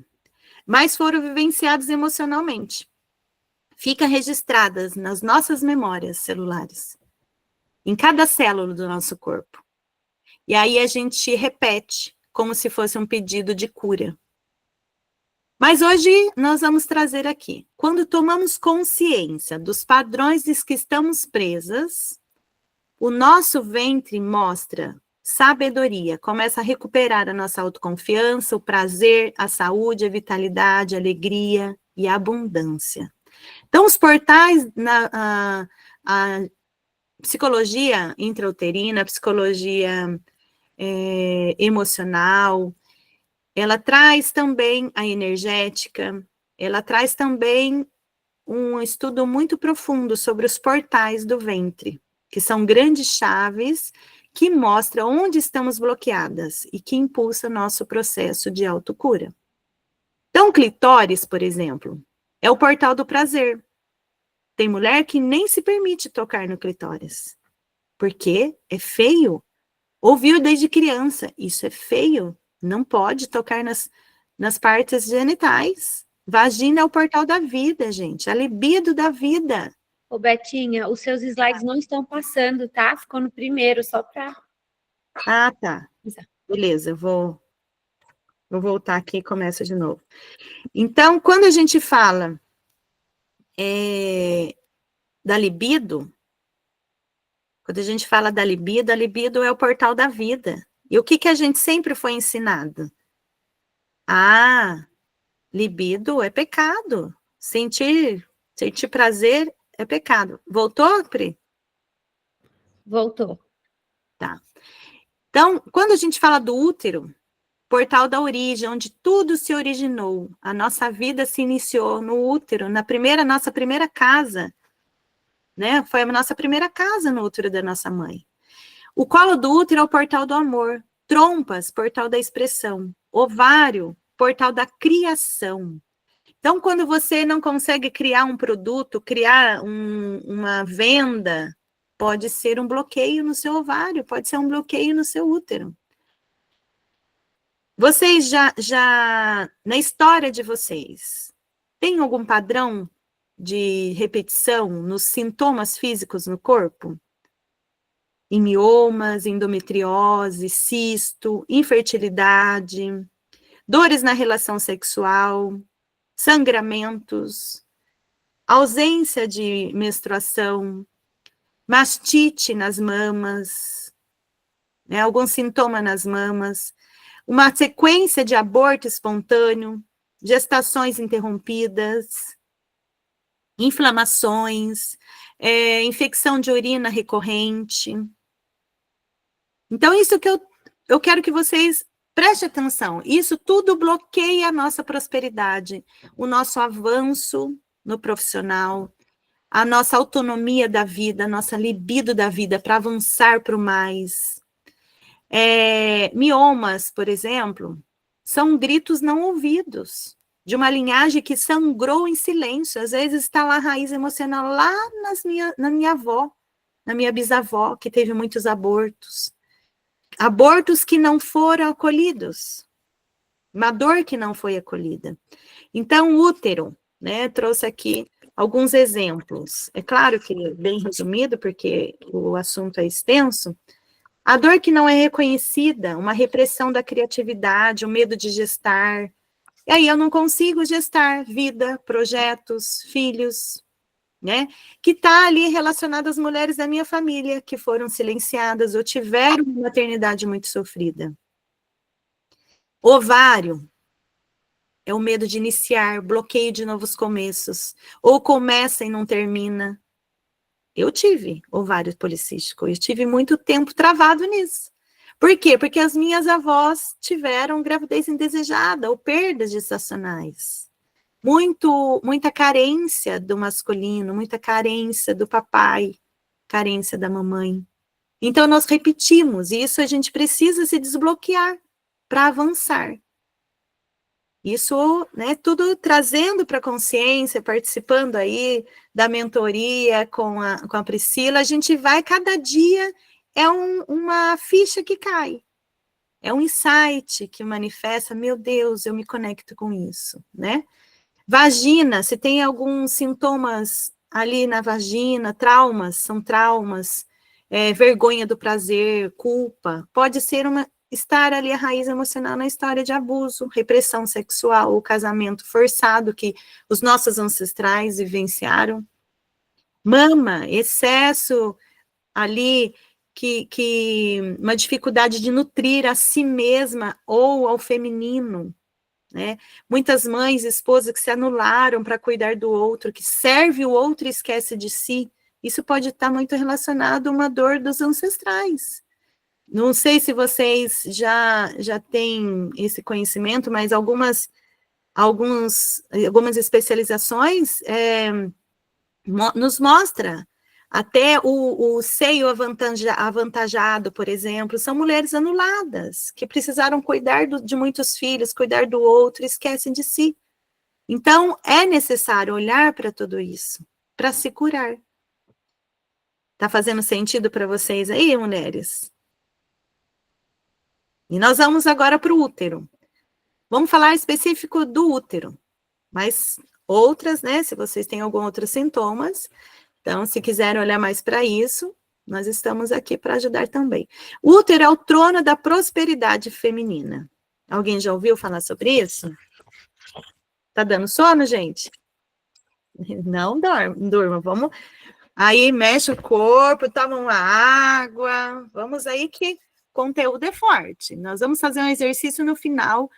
mas foram vivenciadas emocionalmente. Fica registradas nas nossas memórias celulares, em cada célula do nosso corpo. E aí a gente repete, como se fosse um pedido de cura. Mas hoje nós vamos trazer aqui, quando tomamos consciência dos padrões dos que estamos presas, o nosso ventre mostra sabedoria, começa a recuperar a nossa autoconfiança, o prazer, a saúde, a vitalidade, a alegria e a abundância. Então, os portais a psicologia intrauterina, a psicologia emocional, ela traz também a energética, ela traz também um estudo muito profundo sobre os portais do ventre, que são grandes chaves que mostram onde estamos bloqueadas e que impulsa nosso processo de autocura. Então, o clitóris, por exemplo, é o portal do prazer. Tem mulher que nem se permite tocar no clitóris, porque é feio. Ouviu desde criança, isso é feio, não pode tocar nas partes genitais. Vagina é o portal da vida, gente, a libido da vida. Ô, Betinha, os seus slides não estão passando, tá? Ficou no primeiro, só para... Ah, tá. Beleza, eu vou voltar aqui e começo de novo. Então, quando a gente fala da libido, quando a gente fala da libido, a libido é o portal da vida. E o que a gente sempre foi ensinado? Ah, libido é pecado. Sentir prazer é pecado. Voltou, Pri? Voltou. Tá. Então, quando a gente fala do útero, portal da origem, onde tudo se originou, a nossa vida se iniciou no útero, nossa primeira casa, né? Foi a nossa primeira casa no útero da nossa mãe. O colo do útero é o portal do amor, trompas, portal da expressão, ovário, portal da criação. Então, quando você não consegue criar um produto, criar uma venda, pode ser um bloqueio no seu ovário, pode ser um bloqueio no seu útero. Vocês na história de vocês, tem algum padrão de repetição nos sintomas físicos no corpo? Em miomas, endometriose, cisto, infertilidade, dores na relação sexual, sangramentos, ausência de menstruação, mastite nas mamas, né, algum sintoma nas mamas, uma sequência de aborto espontâneo, gestações interrompidas, inflamações, infecção de urina recorrente. Então, isso que eu quero que vocês prestem atenção. Isso tudo bloqueia a nossa prosperidade, o nosso avanço no profissional, a nossa autonomia da vida, a nossa libido da vida para avançar para o mais. Miomas, por exemplo, são gritos não ouvidos, de uma linhagem que sangrou em silêncio. Às vezes está lá a raiz emocional, lá na minha avó, na minha bisavó, que teve muitos abortos. Abortos que não foram acolhidos. Uma dor que não foi acolhida. Então, útero, né, trouxe aqui alguns exemplos. É claro que é bem resumido, porque o assunto é extenso. A dor que não é reconhecida, uma repressão da criatividade, o medo de gestar. E aí eu não consigo gestar vida, projetos, filhos, né? Que está ali relacionado às mulheres da minha família, que foram silenciadas ou tiveram uma maternidade muito sofrida. Ovário é o medo de iniciar, bloqueio de novos começos, ou começa e não termina. Eu tive ovário policístico, eu tive muito tempo travado nisso. Por quê? Porque as minhas avós tiveram gravidez indesejada ou perdas gestacionais. Muita carência do masculino, muita carência do papai, carência da mamãe. Então, nós repetimos, e isso a gente precisa se desbloquear para avançar. Isso, né, tudo trazendo para a consciência, participando aí da mentoria com a Priscila, a gente vai, cada dia uma ficha que cai. É um insight que manifesta, meu Deus, eu me conecto com isso, né? Vagina, se tem alguns sintomas ali na vagina, são traumas, vergonha do prazer, culpa, pode ser estar ali a raiz emocional na história de abuso, repressão sexual, o casamento forçado que os nossos ancestrais vivenciaram. Mama, excesso ali, que uma dificuldade de nutrir a si mesma ou ao feminino, né? Muitas mães, esposas que se anularam para cuidar do outro, que serve o outro e esquece de si. Isso pode estar muito relacionado a uma dor dos ancestrais. Não sei se vocês já têm esse conhecimento, mas algumas especializações nos mostra até o seio avantajado, por exemplo, são mulheres anuladas, que precisaram cuidar de muitos filhos, cuidar do outro, esquecem de si. Então, é necessário olhar para tudo isso, para se curar. Tá fazendo sentido para vocês aí, mulheres? E nós vamos agora para o útero. Vamos falar específico do útero, mas outras, né, se vocês têm algum outros sintomas. Então, se quiserem olhar mais para isso, nós estamos aqui para ajudar também. O útero é o trono da prosperidade feminina. Alguém já ouviu falar sobre isso? Tá dando sono, gente? Não durma. Vamos. Aí mexe o corpo, toma uma água. Vamos aí que conteúdo é forte. Nós vamos fazer um exercício no final,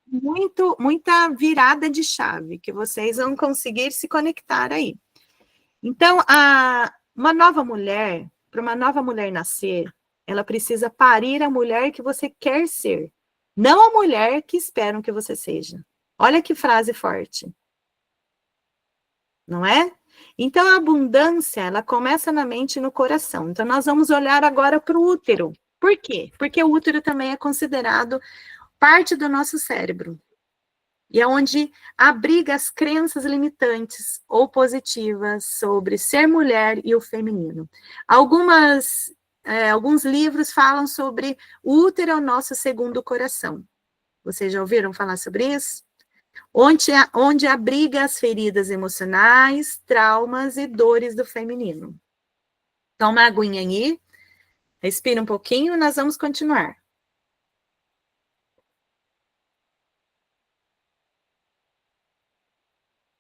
muita virada de chave, que vocês vão conseguir se conectar aí. Então, para uma nova mulher nascer, ela precisa parir a mulher que você quer ser, não a mulher que esperam que você seja. Olha que frase forte. Não é? Então, a abundância, ela começa na mente e no coração. Então, nós vamos olhar agora para o útero. Por quê? Porque o útero também é considerado parte do nosso cérebro. E é onde abriga as crenças limitantes ou positivas sobre ser mulher e o feminino. Alguns livros falam sobre o útero é o nosso segundo coração. Vocês já ouviram falar sobre isso? Onde abriga as feridas emocionais, traumas e dores do feminino. Toma uma aguinha aí, respira um pouquinho e nós vamos continuar.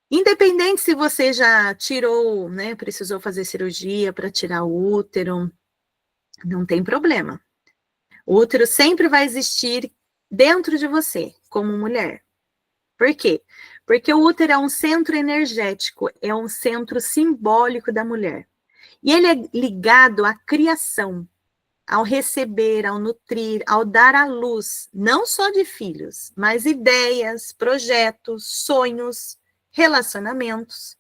Independente se você já tirou, né, precisou fazer cirurgia para tirar o útero, não tem problema. O útero sempre vai existir dentro de você, como mulher. Por quê? Porque o útero é um centro energético, é um centro simbólico da mulher. E ele é ligado à criação, ao receber, ao nutrir, ao dar à luz, não só de filhos, mas ideias, projetos, sonhos, relacionamentos.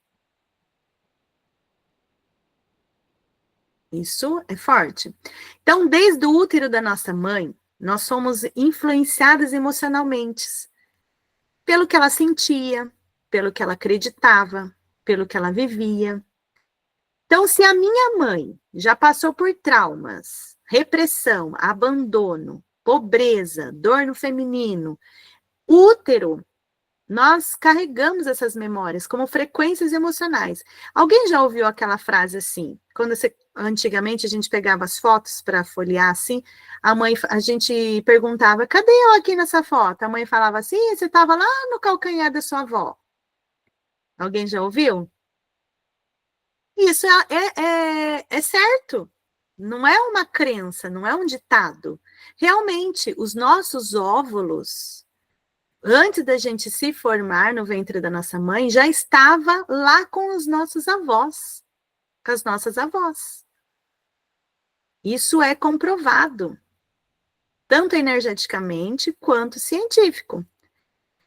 Isso é forte. Então, desde o útero da nossa mãe, nós somos influenciadas emocionalmente pelo que ela sentia, pelo que ela acreditava, pelo que ela vivia. Então, se a minha mãe já passou por traumas, repressão, abandono, pobreza, dor no feminino, útero, nós carregamos essas memórias como frequências emocionais. Alguém já ouviu aquela frase assim? Antigamente a gente pegava as fotos para folhear assim, a gente perguntava, cadê eu aqui nessa foto? A mãe falava assim, você estava lá no calcanhar da sua avó. Alguém já ouviu? Isso é certo. Não é uma crença, não é um ditado. Realmente, os nossos óvulos, antes da gente se formar no ventre da nossa mãe, já estava lá com os nossos avós. com as nossas avós. Isso é comprovado, tanto energeticamente quanto científico.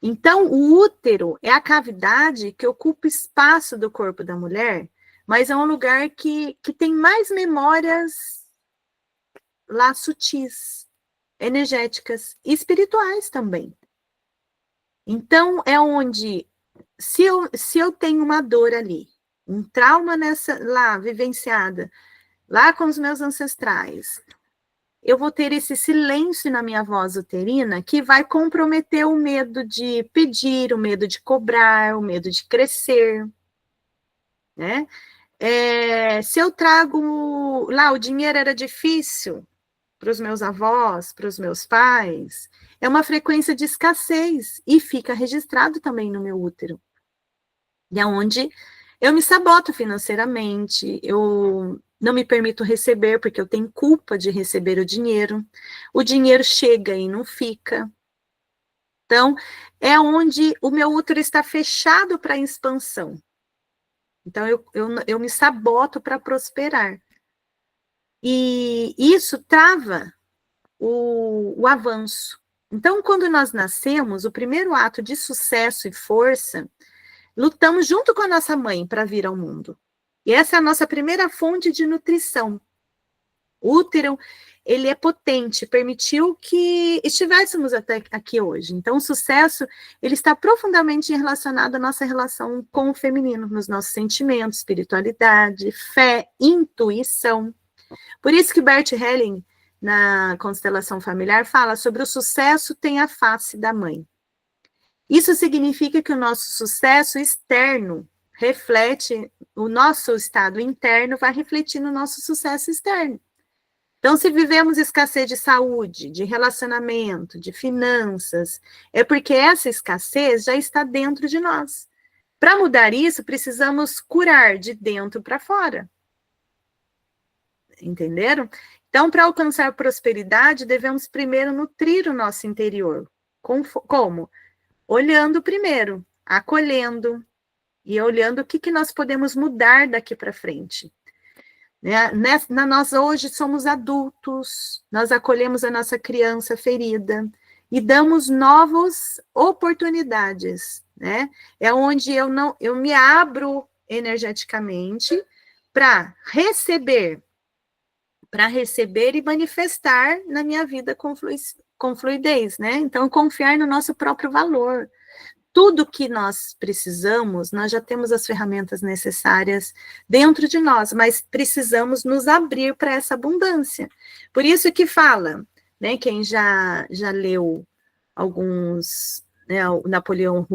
Então, o útero é a cavidade que ocupa espaço do corpo da mulher, mas é um lugar que tem mais memórias lá sutis, energéticas e espirituais também. Então, é onde, se eu tenho uma dor ali, um trauma lá, vivenciada, lá com os meus ancestrais, eu vou ter esse silêncio na minha voz uterina que vai comprometer o medo de pedir, o medo de cobrar, o medo de crescer, né? Se eu trago lá, o dinheiro era difícil para os meus avós, para os meus pais, é uma frequência de escassez e fica registrado também no meu útero. E é onde eu me saboto financeiramente, eu não me permito receber, porque eu tenho culpa de receber o dinheiro chega e não fica. Então, é onde o meu útero está fechado para a expansão. Então, eu me saboto para prosperar. E isso trava o avanço. Então, quando nós nascemos, o primeiro ato de sucesso e força, lutamos junto com a nossa mãe para vir ao mundo. E essa é a nossa primeira fonte de nutrição. O útero, ele é potente, permitiu que estivéssemos até aqui hoje. Então, o sucesso, ele está profundamente relacionado à nossa relação com o feminino, nos nossos sentimentos, espiritualidade, fé, intuição. Por isso que Bert Helling, na constelação familiar, fala sobre o sucesso tem a face da mãe. Isso significa que o nosso sucesso externo reflete, o nosso estado interno vai refletir no nosso sucesso externo. Então, se vivemos escassez de saúde, de relacionamento, de finanças, é porque essa escassez já está dentro de nós. Para mudar isso, precisamos curar de dentro para fora. Entenderam? Então, para alcançar prosperidade, devemos primeiro nutrir o nosso interior. Como? Olhando primeiro, acolhendo e olhando o que nós podemos mudar daqui para frente. Nós hoje somos adultos, nós acolhemos a nossa criança ferida e damos novas oportunidades, né? É onde eu me abro energeticamente para receber e manifestar na minha vida com fluidez, né? Então, confiar no nosso próprio valor. Tudo que nós precisamos, nós já temos as ferramentas necessárias dentro de nós, mas precisamos nos abrir para essa abundância. Por isso que fala, né, quem já leu alguns, né, o Napoleão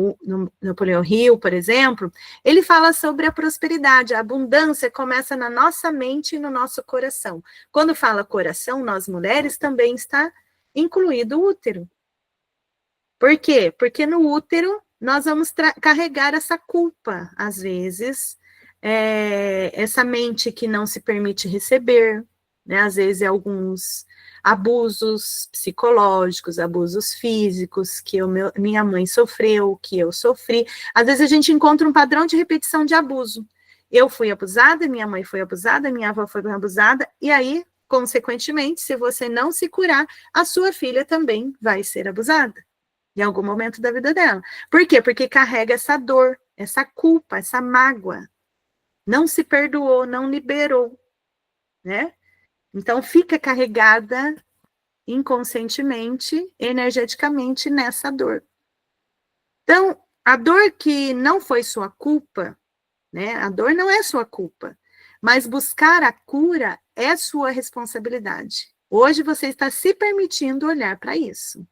Hill, por exemplo, ele fala sobre a prosperidade, a abundância começa na nossa mente e no nosso coração. Quando fala coração, nós mulheres também está incluído o útero. Por quê? Porque no útero nós vamos carregar essa culpa, às vezes, essa mente que não se permite receber, né? Às vezes alguns abusos psicológicos, abusos físicos que minha mãe sofreu, que eu sofri. Às vezes a gente encontra um padrão de repetição de abuso. Eu fui abusada, minha mãe foi abusada, minha avó foi abusada, e aí, consequentemente, se você não se curar, a sua filha também vai ser abusada em algum momento da vida dela. Por quê? Porque carrega essa dor, essa culpa, essa mágoa. Não se perdoou, não liberou, né? Então, fica carregada inconscientemente, energeticamente, nessa dor. Então, a dor que não foi sua culpa, né? A dor não é sua culpa, mas buscar a cura é sua responsabilidade. Hoje você está se permitindo olhar para isso.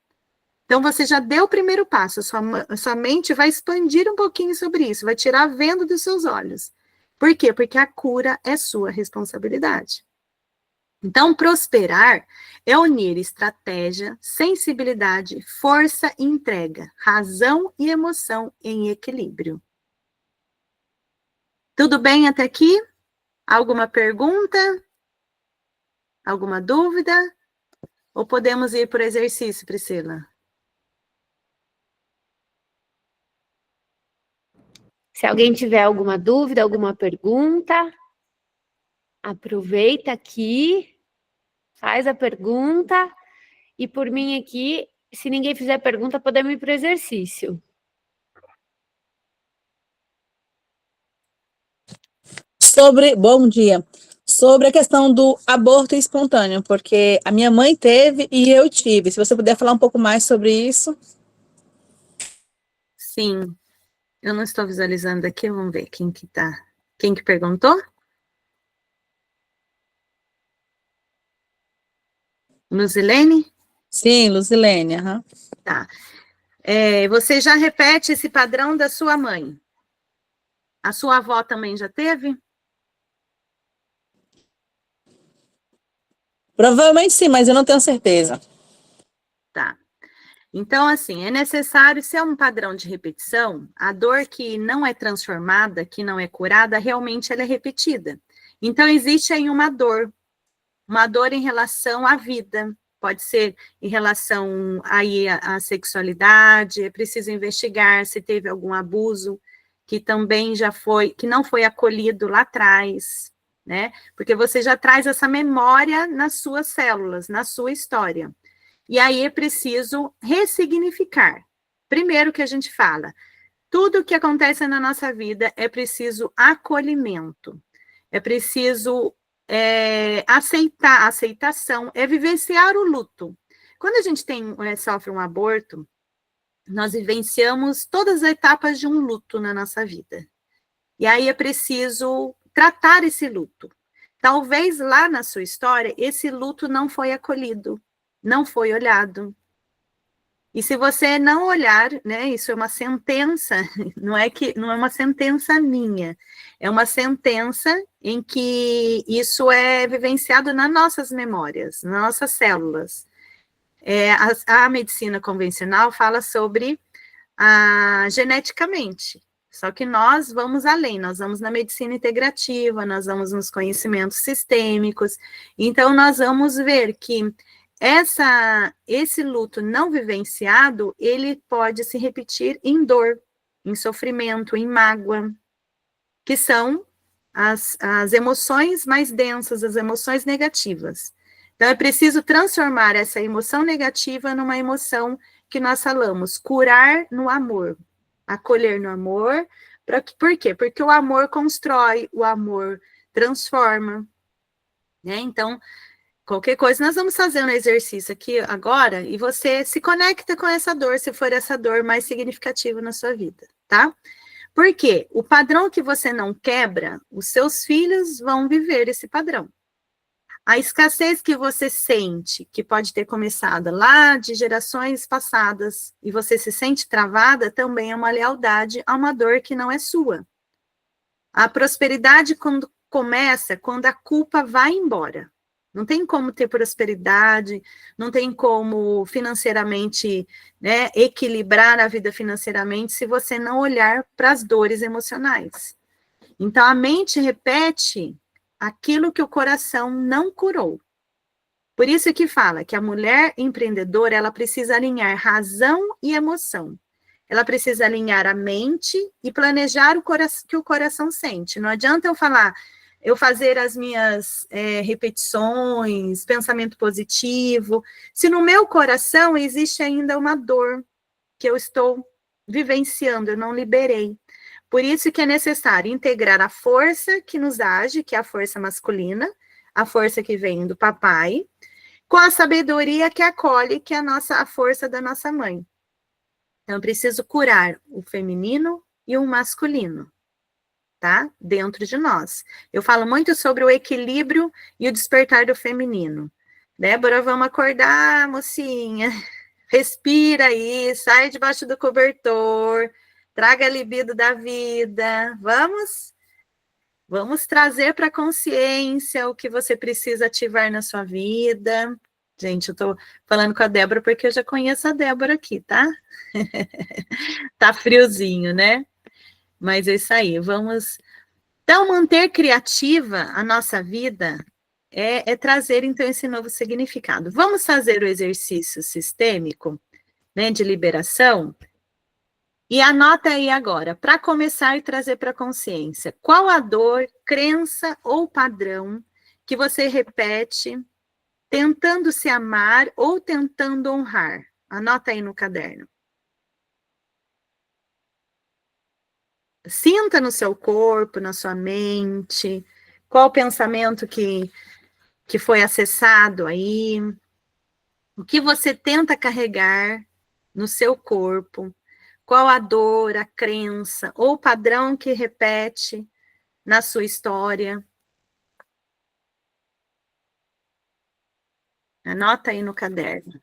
Então, você já deu o primeiro passo, sua mente vai expandir um pouquinho sobre isso, vai tirar a venda dos seus olhos. Por quê? Porque a cura é sua responsabilidade. Então, prosperar é unir estratégia, sensibilidade, força e entrega, razão e emoção em equilíbrio. Tudo bem até aqui? Alguma pergunta? Alguma dúvida? Ou podemos ir para o exercício, Priscila? Se alguém tiver alguma dúvida, alguma pergunta. Aproveita aqui, faz a pergunta, e por mim aqui, se ninguém fizer pergunta, podemos ir para o exercício. Bom dia, sobre a questão do aborto espontâneo, porque a minha mãe teve e eu tive. Se você puder falar um pouco mais sobre isso. Sim, eu não estou visualizando aqui, vamos ver quem que tá. Quem que perguntou? Luzilene? Sim, Luzilene, aham. Tá. Você já repete esse padrão da sua mãe? A sua avó também já teve? Provavelmente sim, mas eu não tenho certeza. Tá. Então, assim, é necessário, se é um padrão de repetição, a dor que não é transformada, que não é curada, realmente ela é repetida. Então, existe aí uma dor em relação à vida, pode ser em relação aí à sexualidade, é preciso investigar se teve algum abuso que também que não foi acolhido lá atrás, né? Porque você já traz essa memória nas suas células, na sua história. E aí é preciso ressignificar. Primeiro que a gente fala, tudo que acontece na nossa vida é preciso acolhimento, é preciso aceitação, é vivenciar o luto. Quando a gente sofre um aborto, nós vivenciamos todas as etapas de um luto na nossa vida. E aí é preciso tratar esse luto. Talvez lá na sua história, esse luto não foi acolhido, não foi olhado. E se você não olhar, né, isso é uma sentença, não é uma sentença minha, é uma sentença em que isso é vivenciado nas nossas memórias, nas nossas células. A medicina convencional fala sobre geneticamente, só que nós vamos além, nós vamos na medicina integrativa, nós vamos nos conhecimentos sistêmicos, então nós vamos ver que esse luto não vivenciado, ele pode se repetir em dor, em sofrimento, em mágoa, que são as emoções mais densas, as emoções negativas. Então, é preciso transformar essa emoção negativa numa emoção que nós falamos, curar no amor, acolher no amor. Por quê? Porque o amor constrói, o amor transforma, né? Então, qualquer coisa, nós vamos fazer um exercício aqui agora e você se conecta com essa dor, se for essa dor mais significativa na sua vida, tá? Porque o padrão que você não quebra, os seus filhos vão viver esse padrão. A escassez que você sente, que pode ter começado lá de gerações passadas, e você se sente travada, também é uma lealdade a uma dor que não é sua. A prosperidade começa quando a culpa vai embora. Não tem como ter prosperidade, não tem como financeiramente, né, equilibrar a vida financeiramente se você não olhar para as dores emocionais. Então, a mente repete aquilo que o coração não curou. Por isso que fala que a mulher empreendedora, ela precisa alinhar razão e emoção. Ela precisa alinhar a mente e planejar o que o coração sente. Não adianta eu fazer as minhas repetições, pensamento positivo, se no meu coração existe ainda uma dor que eu estou vivenciando, eu não liberei. Por isso que é necessário integrar a força que nos age, que é a força masculina, a força que vem do papai, com a sabedoria que acolhe, que é a força da nossa mãe. Então, eu preciso curar o feminino e o masculino, tá? Dentro de nós. Eu falo muito sobre o equilíbrio e o despertar do feminino. Débora, vamos acordar, mocinha. Respira aí, sai debaixo do cobertor, traga a libido da vida. Vamos trazer para a consciência o que você precisa ativar na sua vida. Gente, eu estou falando com a Débora porque eu já conheço a Débora aqui, tá? Tá friozinho, né? Mas é isso aí, vamos... Então, manter criativa a nossa vida é trazer, então, esse novo significado. Vamos fazer o exercício sistêmico, né, de liberação? E anota aí agora, para começar e trazer para a consciência, qual a dor, crença ou padrão que você repete, tentando se amar ou tentando honrar. Anota aí no caderno. Sinta no seu corpo, na sua mente, qual o pensamento que foi acessado aí, o que você tenta carregar no seu corpo, qual a dor, a crença ou padrão que repete na sua história. Anota aí no caderno.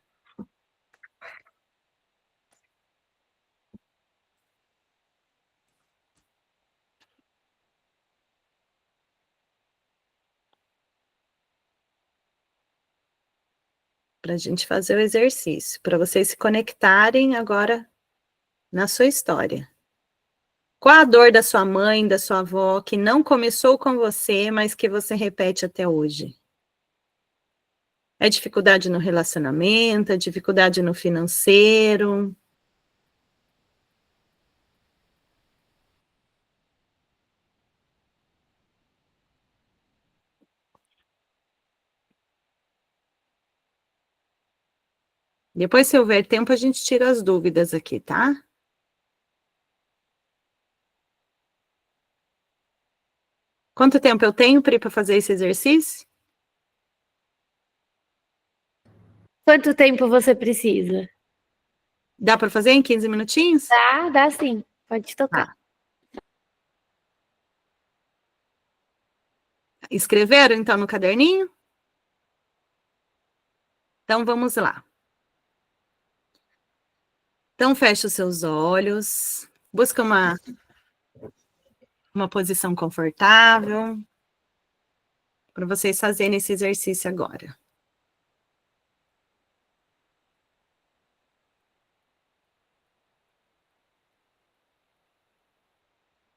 Para a gente fazer o exercício, para vocês se conectarem agora na sua história. Qual a dor da sua mãe, da sua avó, que não começou com você, mas que você repete até hoje? É dificuldade no relacionamento, é dificuldade no financeiro? Depois, se houver tempo, a gente tira as dúvidas aqui, tá? Quanto tempo eu tenho, Pri, para fazer esse exercício? Quanto tempo você precisa? Dá para fazer em 15 minutinhos? Dá sim. Pode tocar. Tá. Escreveram, então, no caderninho? Então, vamos lá. Então, feche os seus olhos. Busca uma posição confortável para vocês fazerem esse exercício agora.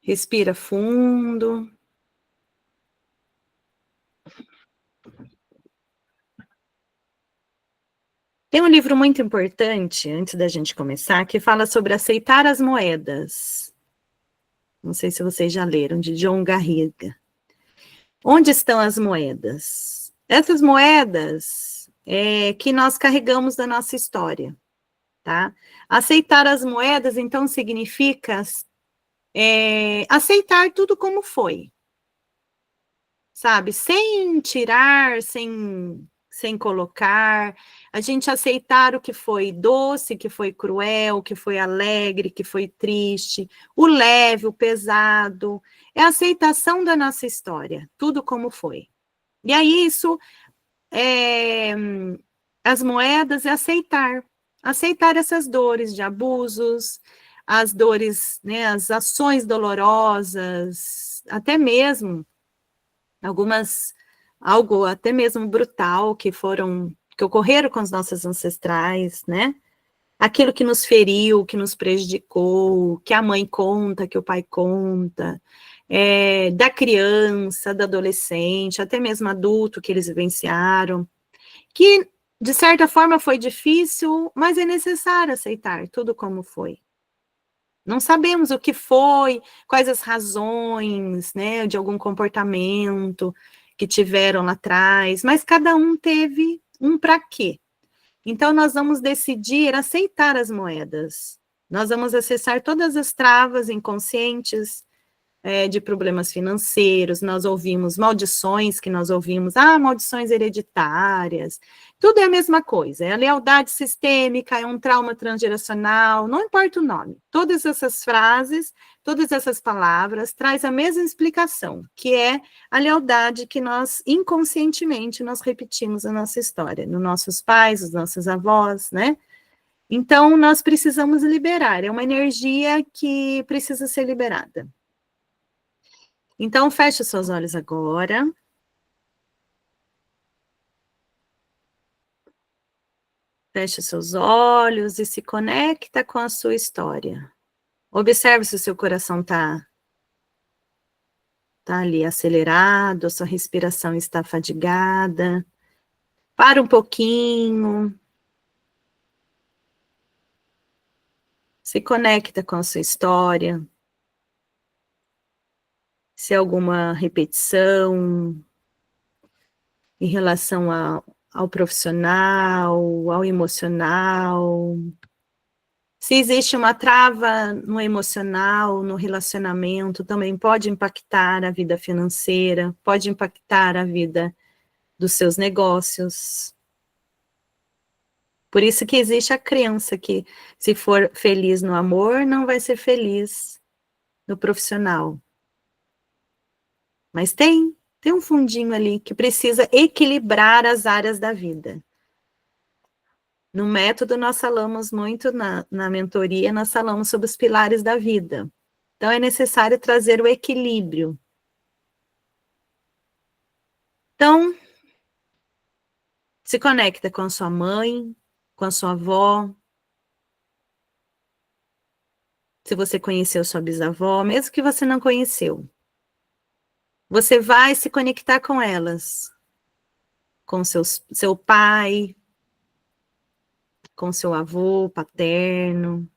Respira fundo. Tem um livro muito importante, antes da gente começar, que fala sobre aceitar as moedas. Não sei se vocês já leram, de John Garriga. Onde estão as moedas? Essas moedas que nós carregamos da nossa história, tá? Aceitar as moedas, então, significa aceitar tudo como foi, sabe? Sem tirar, sem colocar, a gente aceitar o que foi doce, que foi cruel, que foi alegre, que foi triste, o leve, o pesado, é a aceitação da nossa história, tudo como foi. E aí isso, as moedas é aceitar essas dores de abusos, as dores, né, as ações dolorosas, até mesmo algo até mesmo brutal que ocorreram com os nossos ancestrais, né? Aquilo que nos feriu, que nos prejudicou, que a mãe conta, que o pai conta, da criança, do adolescente, até mesmo adulto que eles vivenciaram, que de certa forma foi difícil, mas é necessário aceitar tudo como foi. Não sabemos o que foi, quais as razões, né, de algum comportamento que tiveram lá atrás, mas cada um teve um para quê. Então, nós vamos decidir aceitar as moedas. Nós vamos acessar todas as travas inconscientes de problemas financeiros, nós ouvimos maldições que nós ouvimos, maldições hereditárias, tudo é a mesma coisa, é a lealdade sistêmica, é um trauma transgeracional, não importa o nome, todas essas frases, todas essas palavras, traz a mesma explicação, que é a lealdade que nós, inconscientemente, nós repetimos na nossa história, nos nossos pais, os nossos avós, né? Então, nós precisamos liberar, é uma energia que precisa ser liberada. Então, feche os seus olhos agora. Feche os seus olhos e se conecta com a sua história. Observe se o seu coração está ali acelerado, a sua respiração está fadigada. Para um pouquinho. Se conecta com a sua história. Se há alguma repetição, em relação ao profissional, ao emocional. Se existe uma trava no emocional, no relacionamento, também pode impactar a vida financeira, pode impactar a vida dos seus negócios. Por isso que existe a crença que se for feliz no amor, não vai ser feliz no profissional. Mas tem um fundinho ali que precisa equilibrar as áreas da vida. No método, nós falamos muito, na mentoria, nós falamos sobre os pilares da vida. Então, é necessário trazer o equilíbrio. Então, se conecta com a sua mãe, com a sua avó. Se você conheceu sua bisavó, mesmo que você não conheceu, você vai se conectar com elas, com seu pai, com seu avô paterno.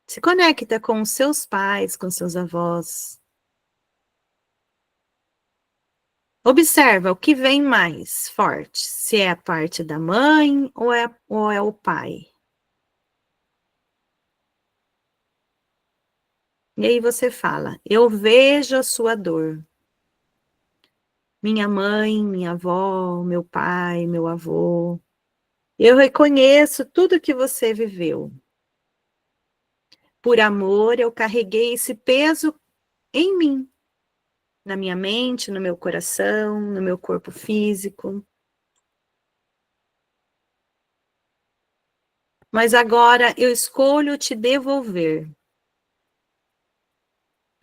Se conecta com os seus pais, com seus avós. Observa o que vem mais forte, se é a parte da mãe ou é o pai. E aí você fala, eu vejo a sua dor. Minha mãe, minha avó, meu pai, meu avô. Eu reconheço tudo que você viveu. Por amor, eu carreguei esse peso em mim. Na minha mente, no meu coração, no meu corpo físico. Mas agora eu escolho te devolver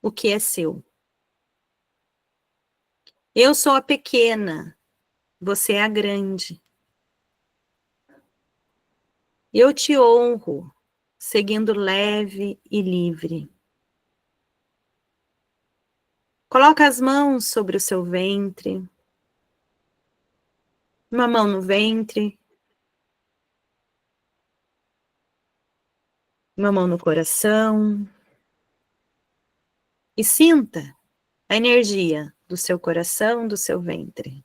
o que é seu. Eu sou a pequena, você é a grande. Eu te honro, seguindo leve e livre. Coloca as mãos sobre o seu ventre. Uma mão no ventre. Uma mão no coração. E sinta a energia do seu coração, do seu ventre.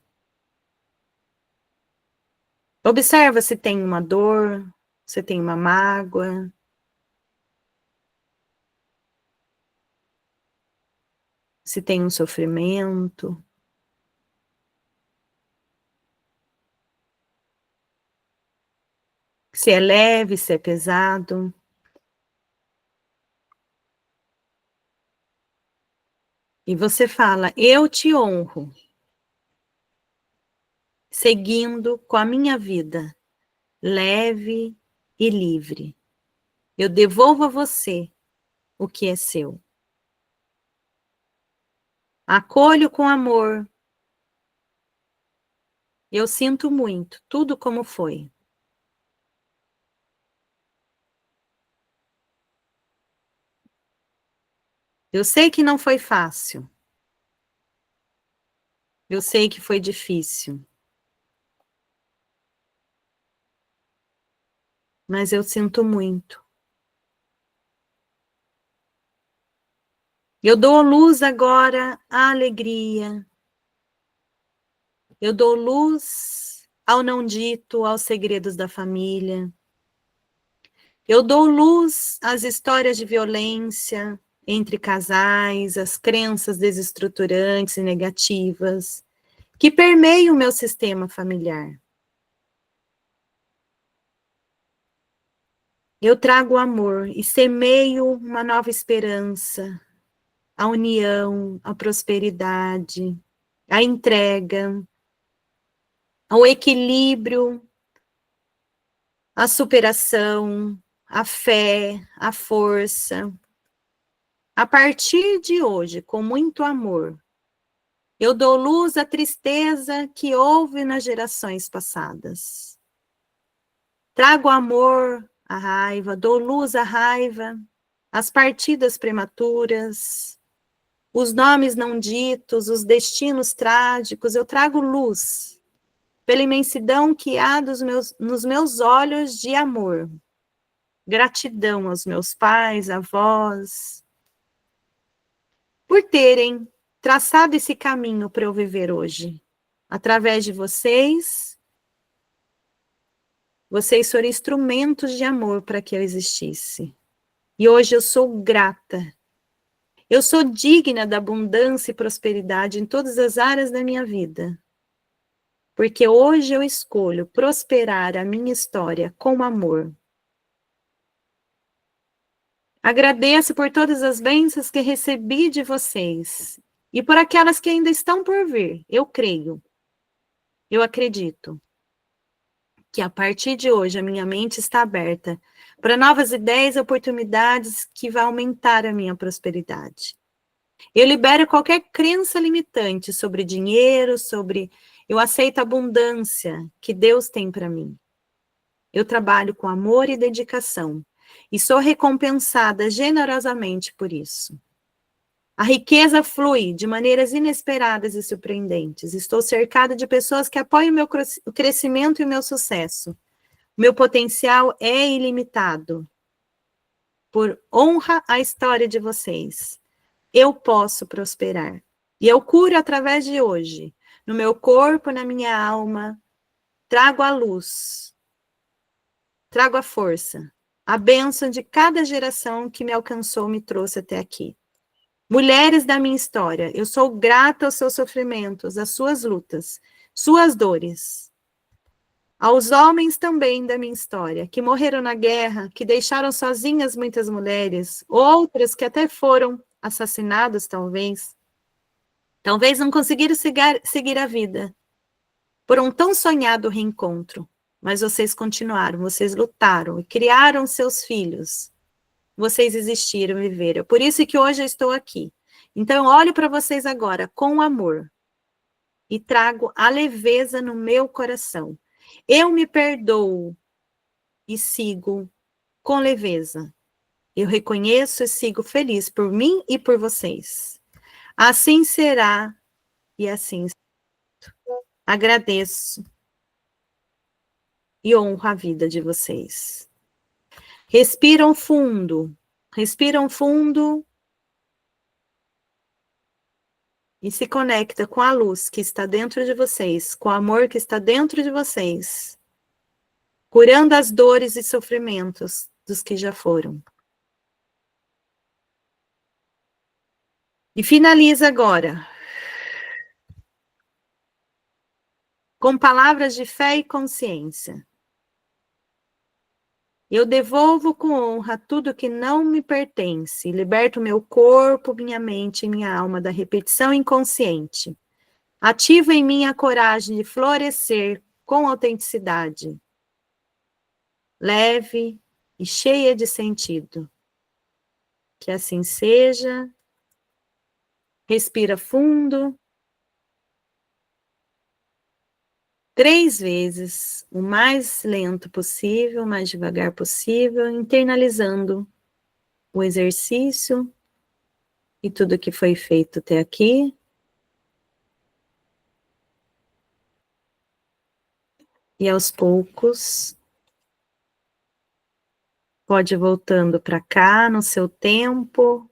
Observa se tem uma dor, se tem uma mágoa. Se tem um sofrimento. Se é leve, se é pesado. E você fala, eu te honro, seguindo com a minha vida, leve e livre. Eu devolvo a você o que é seu. Acolho com amor. Eu sinto muito, tudo como foi. Eu sei que não foi fácil. Eu sei que foi difícil. Mas eu sinto muito. Eu dou luz agora à alegria. Eu dou luz ao não dito, aos segredos da família. Eu dou luz às histórias de violência entre casais, às crenças desestruturantes e negativas que permeiam o meu sistema familiar. Eu trago o amor e semeio uma nova esperança, a união, a prosperidade, a entrega, o equilíbrio, a superação, a fé, a força. A partir de hoje, com muito amor, eu dou luz à tristeza que houve nas gerações passadas. Trago amor à raiva, dou luz à raiva, às partidas prematuras, os nomes não ditos, os destinos trágicos. Eu trago luz pela imensidão que há nos meus olhos de amor. Gratidão aos meus pais, avós, por terem traçado esse caminho para eu viver hoje. através de vocês, vocês foram instrumentos de amor para que eu existisse. E hoje eu sou grata. Eu sou digna da abundância e prosperidade em todas as áreas da minha vida. Porque hoje eu escolho prosperar a minha história com amor. Agradeço por todas as bênçãos que recebi de vocês e por aquelas que ainda estão por vir. Eu creio, eu acredito que a partir de hoje a minha mente está aberta para novas ideias e oportunidades que vão aumentar a minha prosperidade. Eu libero qualquer crença limitante sobre dinheiro, eu aceito a abundância que Deus tem para mim. Eu trabalho com amor e dedicação e sou recompensada generosamente por isso. A riqueza flui de maneiras inesperadas e surpreendentes. Estou cercada de pessoas que apoiam o meu crescimento e o meu sucesso. Meu potencial é ilimitado. Por honra à história de vocês, eu posso prosperar. E eu curo através de hoje, no meu corpo, na minha alma, trago a luz, trago a força, a bênção de cada geração que me alcançou, me trouxe até aqui. Mulheres da minha história, eu sou grata aos seus sofrimentos, às suas lutas, suas dores. Aos homens também da minha história, que morreram na guerra, que deixaram sozinhas muitas mulheres, outras que até foram assassinadas, talvez. Talvez não conseguiram seguir a vida por um tão sonhado reencontro. Mas vocês continuaram, vocês lutaram e criaram seus filhos. Vocês existiram e viveram. Por isso que hoje eu estou aqui. Então, eu olho para vocês agora com amor e trago a leveza no meu coração. Eu me perdoo e sigo com leveza. Eu reconheço e sigo feliz por mim e por vocês. Assim será e assim será. Agradeço e honro a vida de vocês. Respiram fundo e se conecta com a luz que está dentro de vocês, com o amor que está dentro de vocês, curando as dores e sofrimentos dos que já foram. E finaliza agora com palavras de fé e consciência. Eu devolvo com honra tudo que não me pertence, liberto meu corpo, minha mente e minha alma da repetição inconsciente. Ativo em mim a coragem de florescer com autenticidade, leve e cheia de sentido. Que assim seja. Respira fundo. 3 vezes, o mais lento possível, o mais devagar possível, internalizando o exercício e tudo que foi feito até aqui. E aos poucos, pode ir voltando para cá no seu tempo,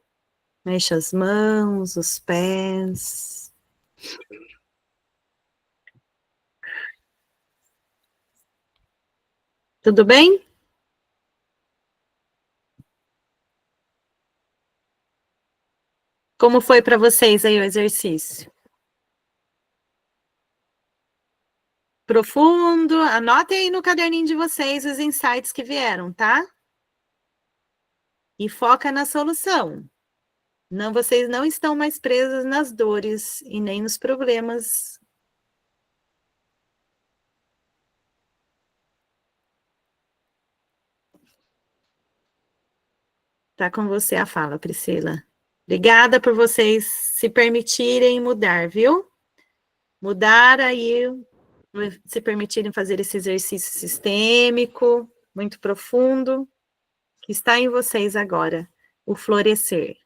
mexe as mãos, os pés. Tudo bem? Como foi para vocês aí o exercício? Profundo, anotem aí no caderninho de vocês os insights que vieram, tá? E foca na solução. Não, vocês não estão mais presas nas dores e nem nos problemas. Tá com você a fala, Priscila. Obrigada por vocês se permitirem mudar, viu? Mudar aí, se permitirem fazer esse exercício sistêmico, muito profundo, que está em vocês agora, o florescer.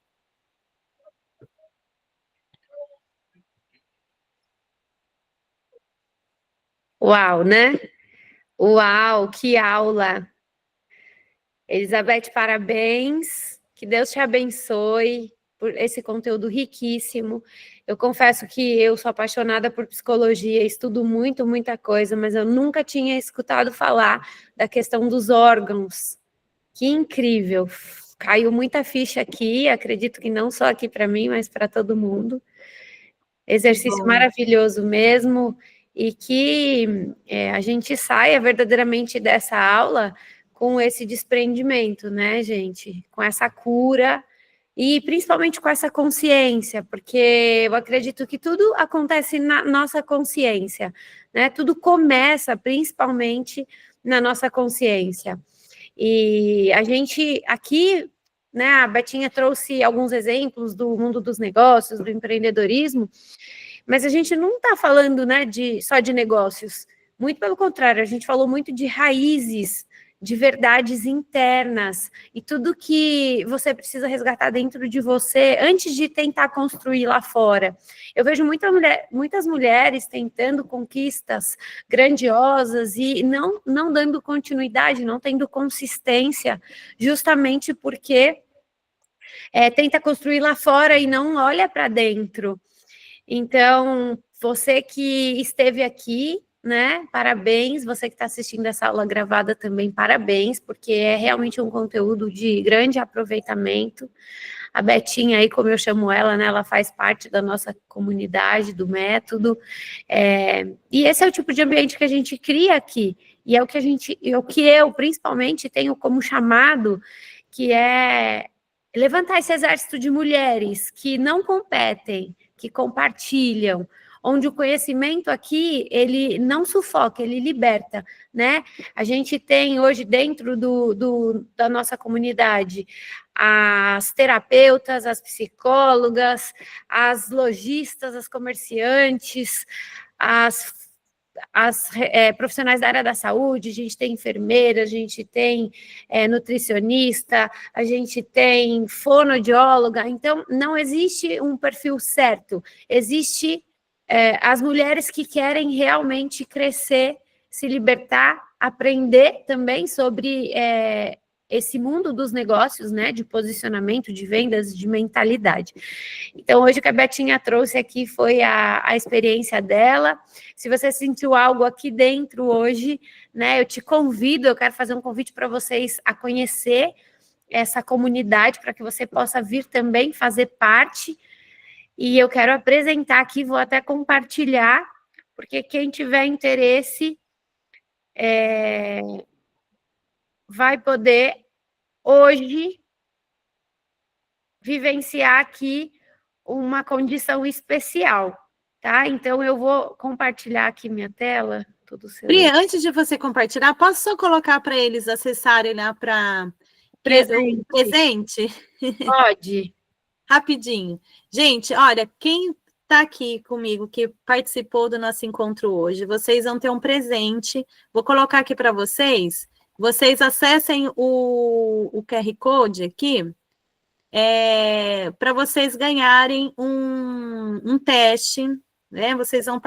Uau, né? Uau, que aula! Elizabeth, parabéns, que Deus te abençoe, por esse conteúdo riquíssimo. Eu confesso que eu sou apaixonada por psicologia, estudo muito, muita coisa, mas eu nunca tinha escutado falar da questão dos órgãos. Que incrível! Caiu muita ficha aqui, acredito que não só aqui para mim, mas para todo mundo. Exercício maravilhoso mesmo, e que a gente saia verdadeiramente dessa aula com esse desprendimento, né, gente? Com essa cura e principalmente com essa consciência, porque eu acredito que tudo acontece na nossa consciência, né? Tudo começa principalmente na nossa consciência. E a gente aqui, né, a Betinha trouxe alguns exemplos do mundo dos negócios, do empreendedorismo, mas a gente não está falando, né, só de negócios. Muito pelo contrário, a gente falou muito de raízes, de verdades internas, e tudo que você precisa resgatar dentro de você antes de tentar construir lá fora. Eu vejo muitas mulheres tentando conquistas grandiosas e não dando continuidade, não tendo consistência, justamente porque tenta construir lá fora e não olha para dentro. Então, você que esteve aqui, né, parabéns, você que está assistindo essa aula gravada também, parabéns, porque é realmente um conteúdo de grande aproveitamento. A Betinha aí, como eu chamo ela, né, ela faz parte da nossa comunidade, do método, e esse é o tipo de ambiente que a gente cria aqui, e é o que eu, principalmente, tenho como chamado, que é levantar esse exército de mulheres que não competem, que compartilham, onde o conhecimento aqui, ele não sufoca, ele liberta, né? A gente tem hoje dentro da nossa comunidade as terapeutas, as psicólogas, as lojistas, as comerciantes, as profissionais da área da saúde, a gente tem enfermeira, a gente tem nutricionista, a gente tem fonoaudióloga, então não existe um perfil certo, existe as mulheres que querem realmente crescer, se libertar, aprender também sobre esse mundo dos negócios, né, de posicionamento, de vendas, de mentalidade. Então, hoje o que a Betinha trouxe aqui foi a experiência dela. Se você sentiu algo aqui dentro hoje, né, eu te convido, eu quero fazer um convite para vocês a conhecer essa comunidade, para que você possa vir também fazer parte. E eu quero apresentar aqui, vou até compartilhar, porque quem tiver interesse vai poder hoje vivenciar aqui uma condição especial, tá? Então, eu vou compartilhar aqui minha tela. Pri, antes de você compartilhar, posso só colocar para eles acessarem lá para presente? Pode. Rapidinho. Gente, olha, quem está aqui comigo, que participou do nosso encontro hoje, vocês vão ter um presente. Vou colocar aqui para vocês. Vocês acessem o QR Code aqui, para vocês ganharem um teste, né? Vocês vão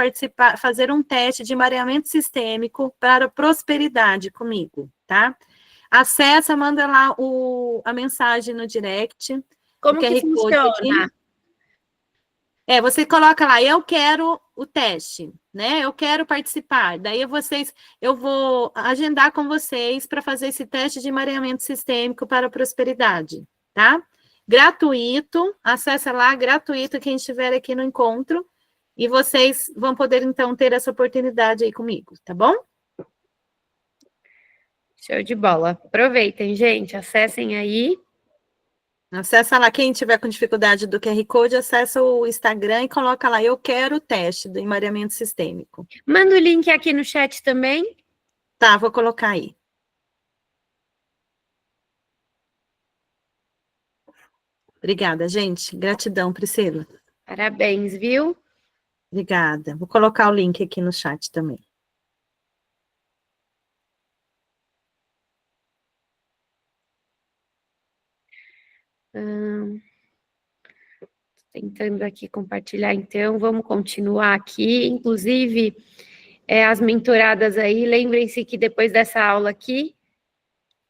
fazer um teste de mareamento sistêmico para prosperidade comigo, tá? Acessa, manda lá a mensagem no direct. Como que funciona? Você coloca lá, eu quero o teste, né? Eu quero participar. Daí eu vou agendar com vocês para fazer esse teste de mareamento sistêmico para prosperidade, tá? Gratuito, acessa lá, gratuito, quem estiver aqui no encontro, e vocês vão poder, então, ter essa oportunidade aí comigo, tá bom? Show de bola. Aproveitem, gente, acessem aí. Acessa lá, quem tiver com dificuldade do QR Code, acessa o Instagram e coloca lá, eu quero o teste do mareamento sistêmico. Manda o link aqui no chat também. Tá, vou colocar aí. Obrigada, gente. Gratidão, Priscila. Parabéns, viu? Obrigada. Vou colocar o link aqui no chat também. Tentando aqui compartilhar, então, vamos continuar aqui. Inclusive, as mentoradas aí, lembrem-se que depois dessa aula aqui,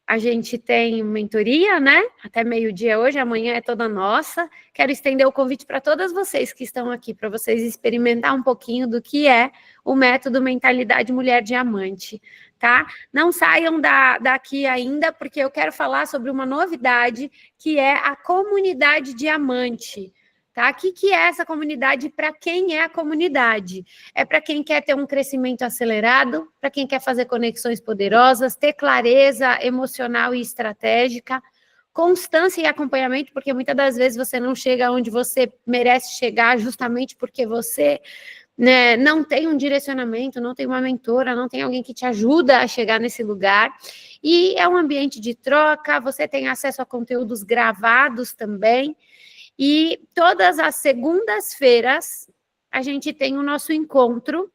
A gente tem mentoria, né? Até meio-dia hoje, amanhã é toda nossa. Quero estender o convite para todas vocês que estão aqui, para vocês experimentar um pouquinho do que é o método Mentalidade Mulher Diamante, tá? Não saiam daqui ainda, porque eu quero falar sobre uma novidade, que é a Comunidade Diamante. Tá? O que é essa comunidade? Para quem é a comunidade? É para quem quer ter um crescimento acelerado, para quem quer fazer conexões poderosas, ter clareza emocional e estratégica, constância e acompanhamento, porque muitas das vezes você não chega onde você merece chegar justamente porque você, né, não tem um direcionamento, não tem uma mentora, não tem alguém que te ajuda a chegar nesse lugar. E é um ambiente de troca, você tem acesso a conteúdos gravados também. E todas as segundas-feiras, a gente tem o nosso encontro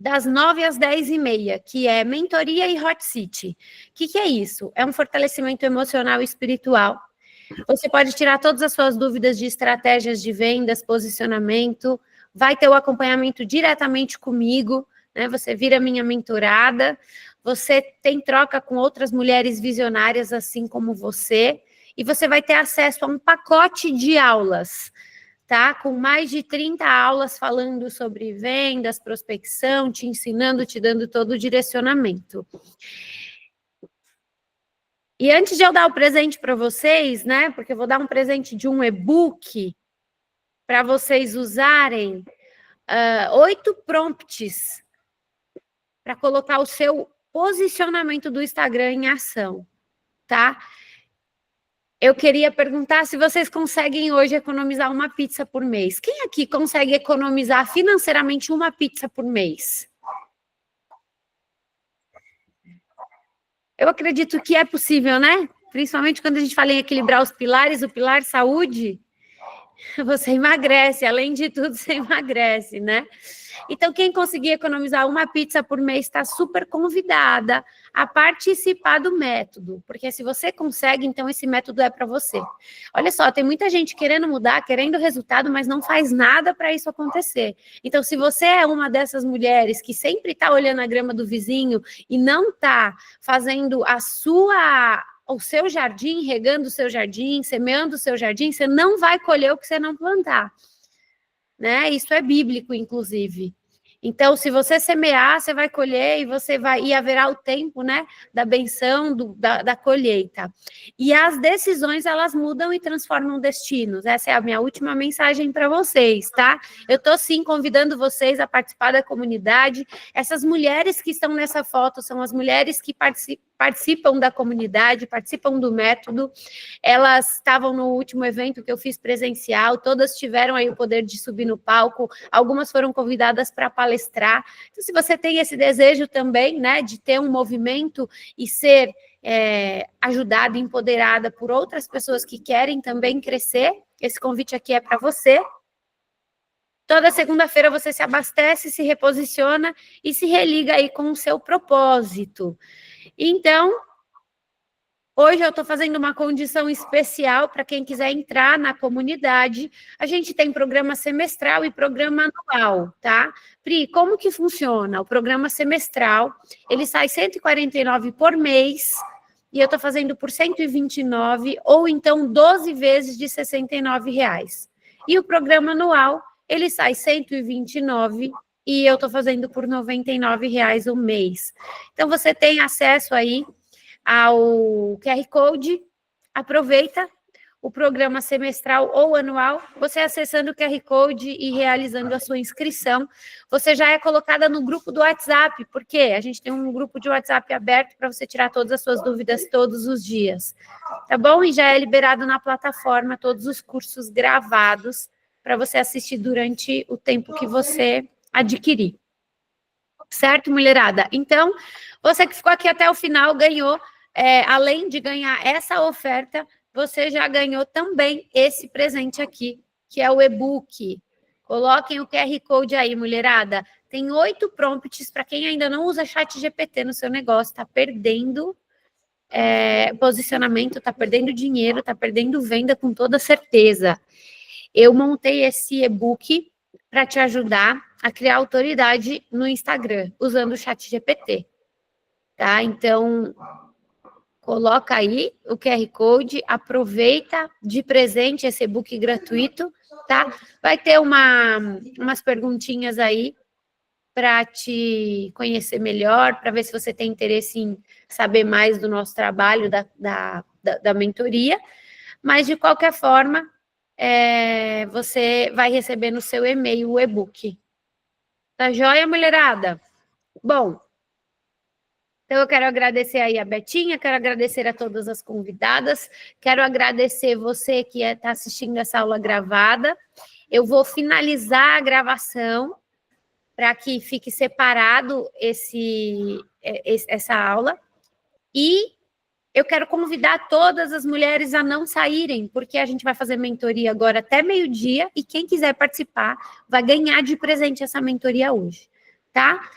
das 9 às 10h30, que é mentoria e hot seat. O que é isso? É um fortalecimento emocional e espiritual. Você pode tirar todas as suas dúvidas de estratégias de vendas, posicionamento, vai ter o acompanhamento diretamente comigo, né? Você vira minha mentorada, você tem troca com outras mulheres visionárias assim como você, e você vai ter acesso a um pacote de aulas, tá? Com mais de 30 aulas falando sobre vendas, prospecção, te ensinando, te dando todo o direcionamento. E antes de eu dar o presente para vocês, né? Porque eu vou dar um presente de um e-book para vocês usarem 8 prompts para colocar o seu posicionamento do Instagram em ação, tá? Eu queria perguntar se vocês conseguem hoje economizar uma pizza por mês. Quem aqui consegue economizar financeiramente uma pizza por mês? Eu acredito que é possível, né? Principalmente quando a gente fala em equilibrar os pilares, o pilar saúde, você emagrece, além de tudo, você emagrece, né? Então, quem conseguir economizar uma pizza por mês está super convidada a participar do método, porque se você consegue, então esse método é para você. Olha só, tem muita gente querendo mudar, querendo resultado, mas não faz nada para isso acontecer. Então, se você é uma dessas mulheres que sempre está olhando a grama do vizinho e não está fazendo o seu jardim, regando o seu jardim, semeando o seu jardim, você não vai colher o que você não plantar. Né? Isso é bíblico, inclusive. Então, se você semear, você vai colher e haverá o tempo, né, da benção, da colheita. E as decisões, elas mudam e transformam destinos. Essa é a minha última mensagem para vocês, tá? Eu estou, sim, convidando vocês a participar da comunidade. Essas mulheres que estão nessa foto são as mulheres que participam da comunidade, participam do método. Elas estavam no último evento que eu fiz presencial, todas tiveram aí o poder de subir no palco, algumas foram convidadas para palestrar. Então, se você tem esse desejo também, né, de ter um movimento e ser ajudada, empoderada por outras pessoas que querem também crescer, esse convite aqui é para você. Toda segunda-feira você se abastece, se reposiciona e se religa aí com o seu propósito. Então, hoje eu estou fazendo uma condição especial para quem quiser entrar na comunidade. A gente tem programa semestral e programa anual, tá? Pri, como que funciona? O programa semestral, ele sai R$ 149 por mês, e eu estou fazendo por R$ 129, ou então 12 vezes de R$ 69. E o programa anual, ele sai R$ 129, e eu estou fazendo por R$ 99 o mês. Então, você tem acesso aí ao QR Code, aproveita o programa semestral ou anual, você acessando o QR Code e realizando a sua inscrição, você já é colocada no grupo do WhatsApp, porque a gente tem um grupo de WhatsApp aberto para você tirar todas as suas dúvidas todos os dias, tá bom? E já é liberado na plataforma todos os cursos gravados para você assistir durante o tempo que você adquirir. Certo, mulherada? Então, você que ficou aqui até o final ganhou, além de ganhar essa oferta, você já ganhou também esse presente aqui, que é o e-book. Coloquem o QR Code aí, mulherada. Tem 8 prompts para quem ainda não usa ChatGPT no seu negócio, está perdendo posicionamento, está perdendo dinheiro, está perdendo venda com toda certeza. Eu montei esse e-book para te ajudar a criar autoridade no Instagram, usando o ChatGPT. Tá? Então, coloca aí o QR Code, aproveita de presente esse e-book gratuito, tá? Vai ter umas perguntinhas aí para te conhecer melhor, para ver se você tem interesse em saber mais do nosso trabalho, da mentoria, mas de qualquer forma, você vai receber no seu e-mail o e-book. Tá joia, mulherada? Bom, então eu quero agradecer aí a Betinha, quero agradecer a todas as convidadas, quero agradecer você que está assistindo essa aula gravada. Eu vou finalizar a gravação para que fique separado essa aula. E eu quero convidar todas as mulheres a não saírem, porque a gente vai fazer mentoria agora até meio-dia, e quem quiser participar vai ganhar de presente essa mentoria hoje, tá?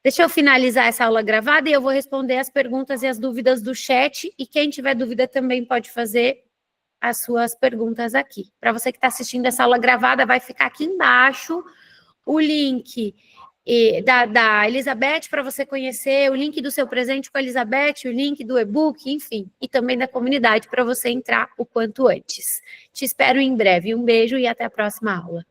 Deixa eu finalizar essa aula gravada e eu vou responder as perguntas e as dúvidas do chat, e quem tiver dúvida também pode fazer as suas perguntas aqui. Para você que está assistindo essa aula gravada, vai ficar aqui embaixo o link da Elizabeth para você conhecer, o link do seu presente com a Elizabeth, o link do e-book, enfim, e também da comunidade para você entrar o quanto antes. Te espero em breve. Um beijo e até a próxima aula.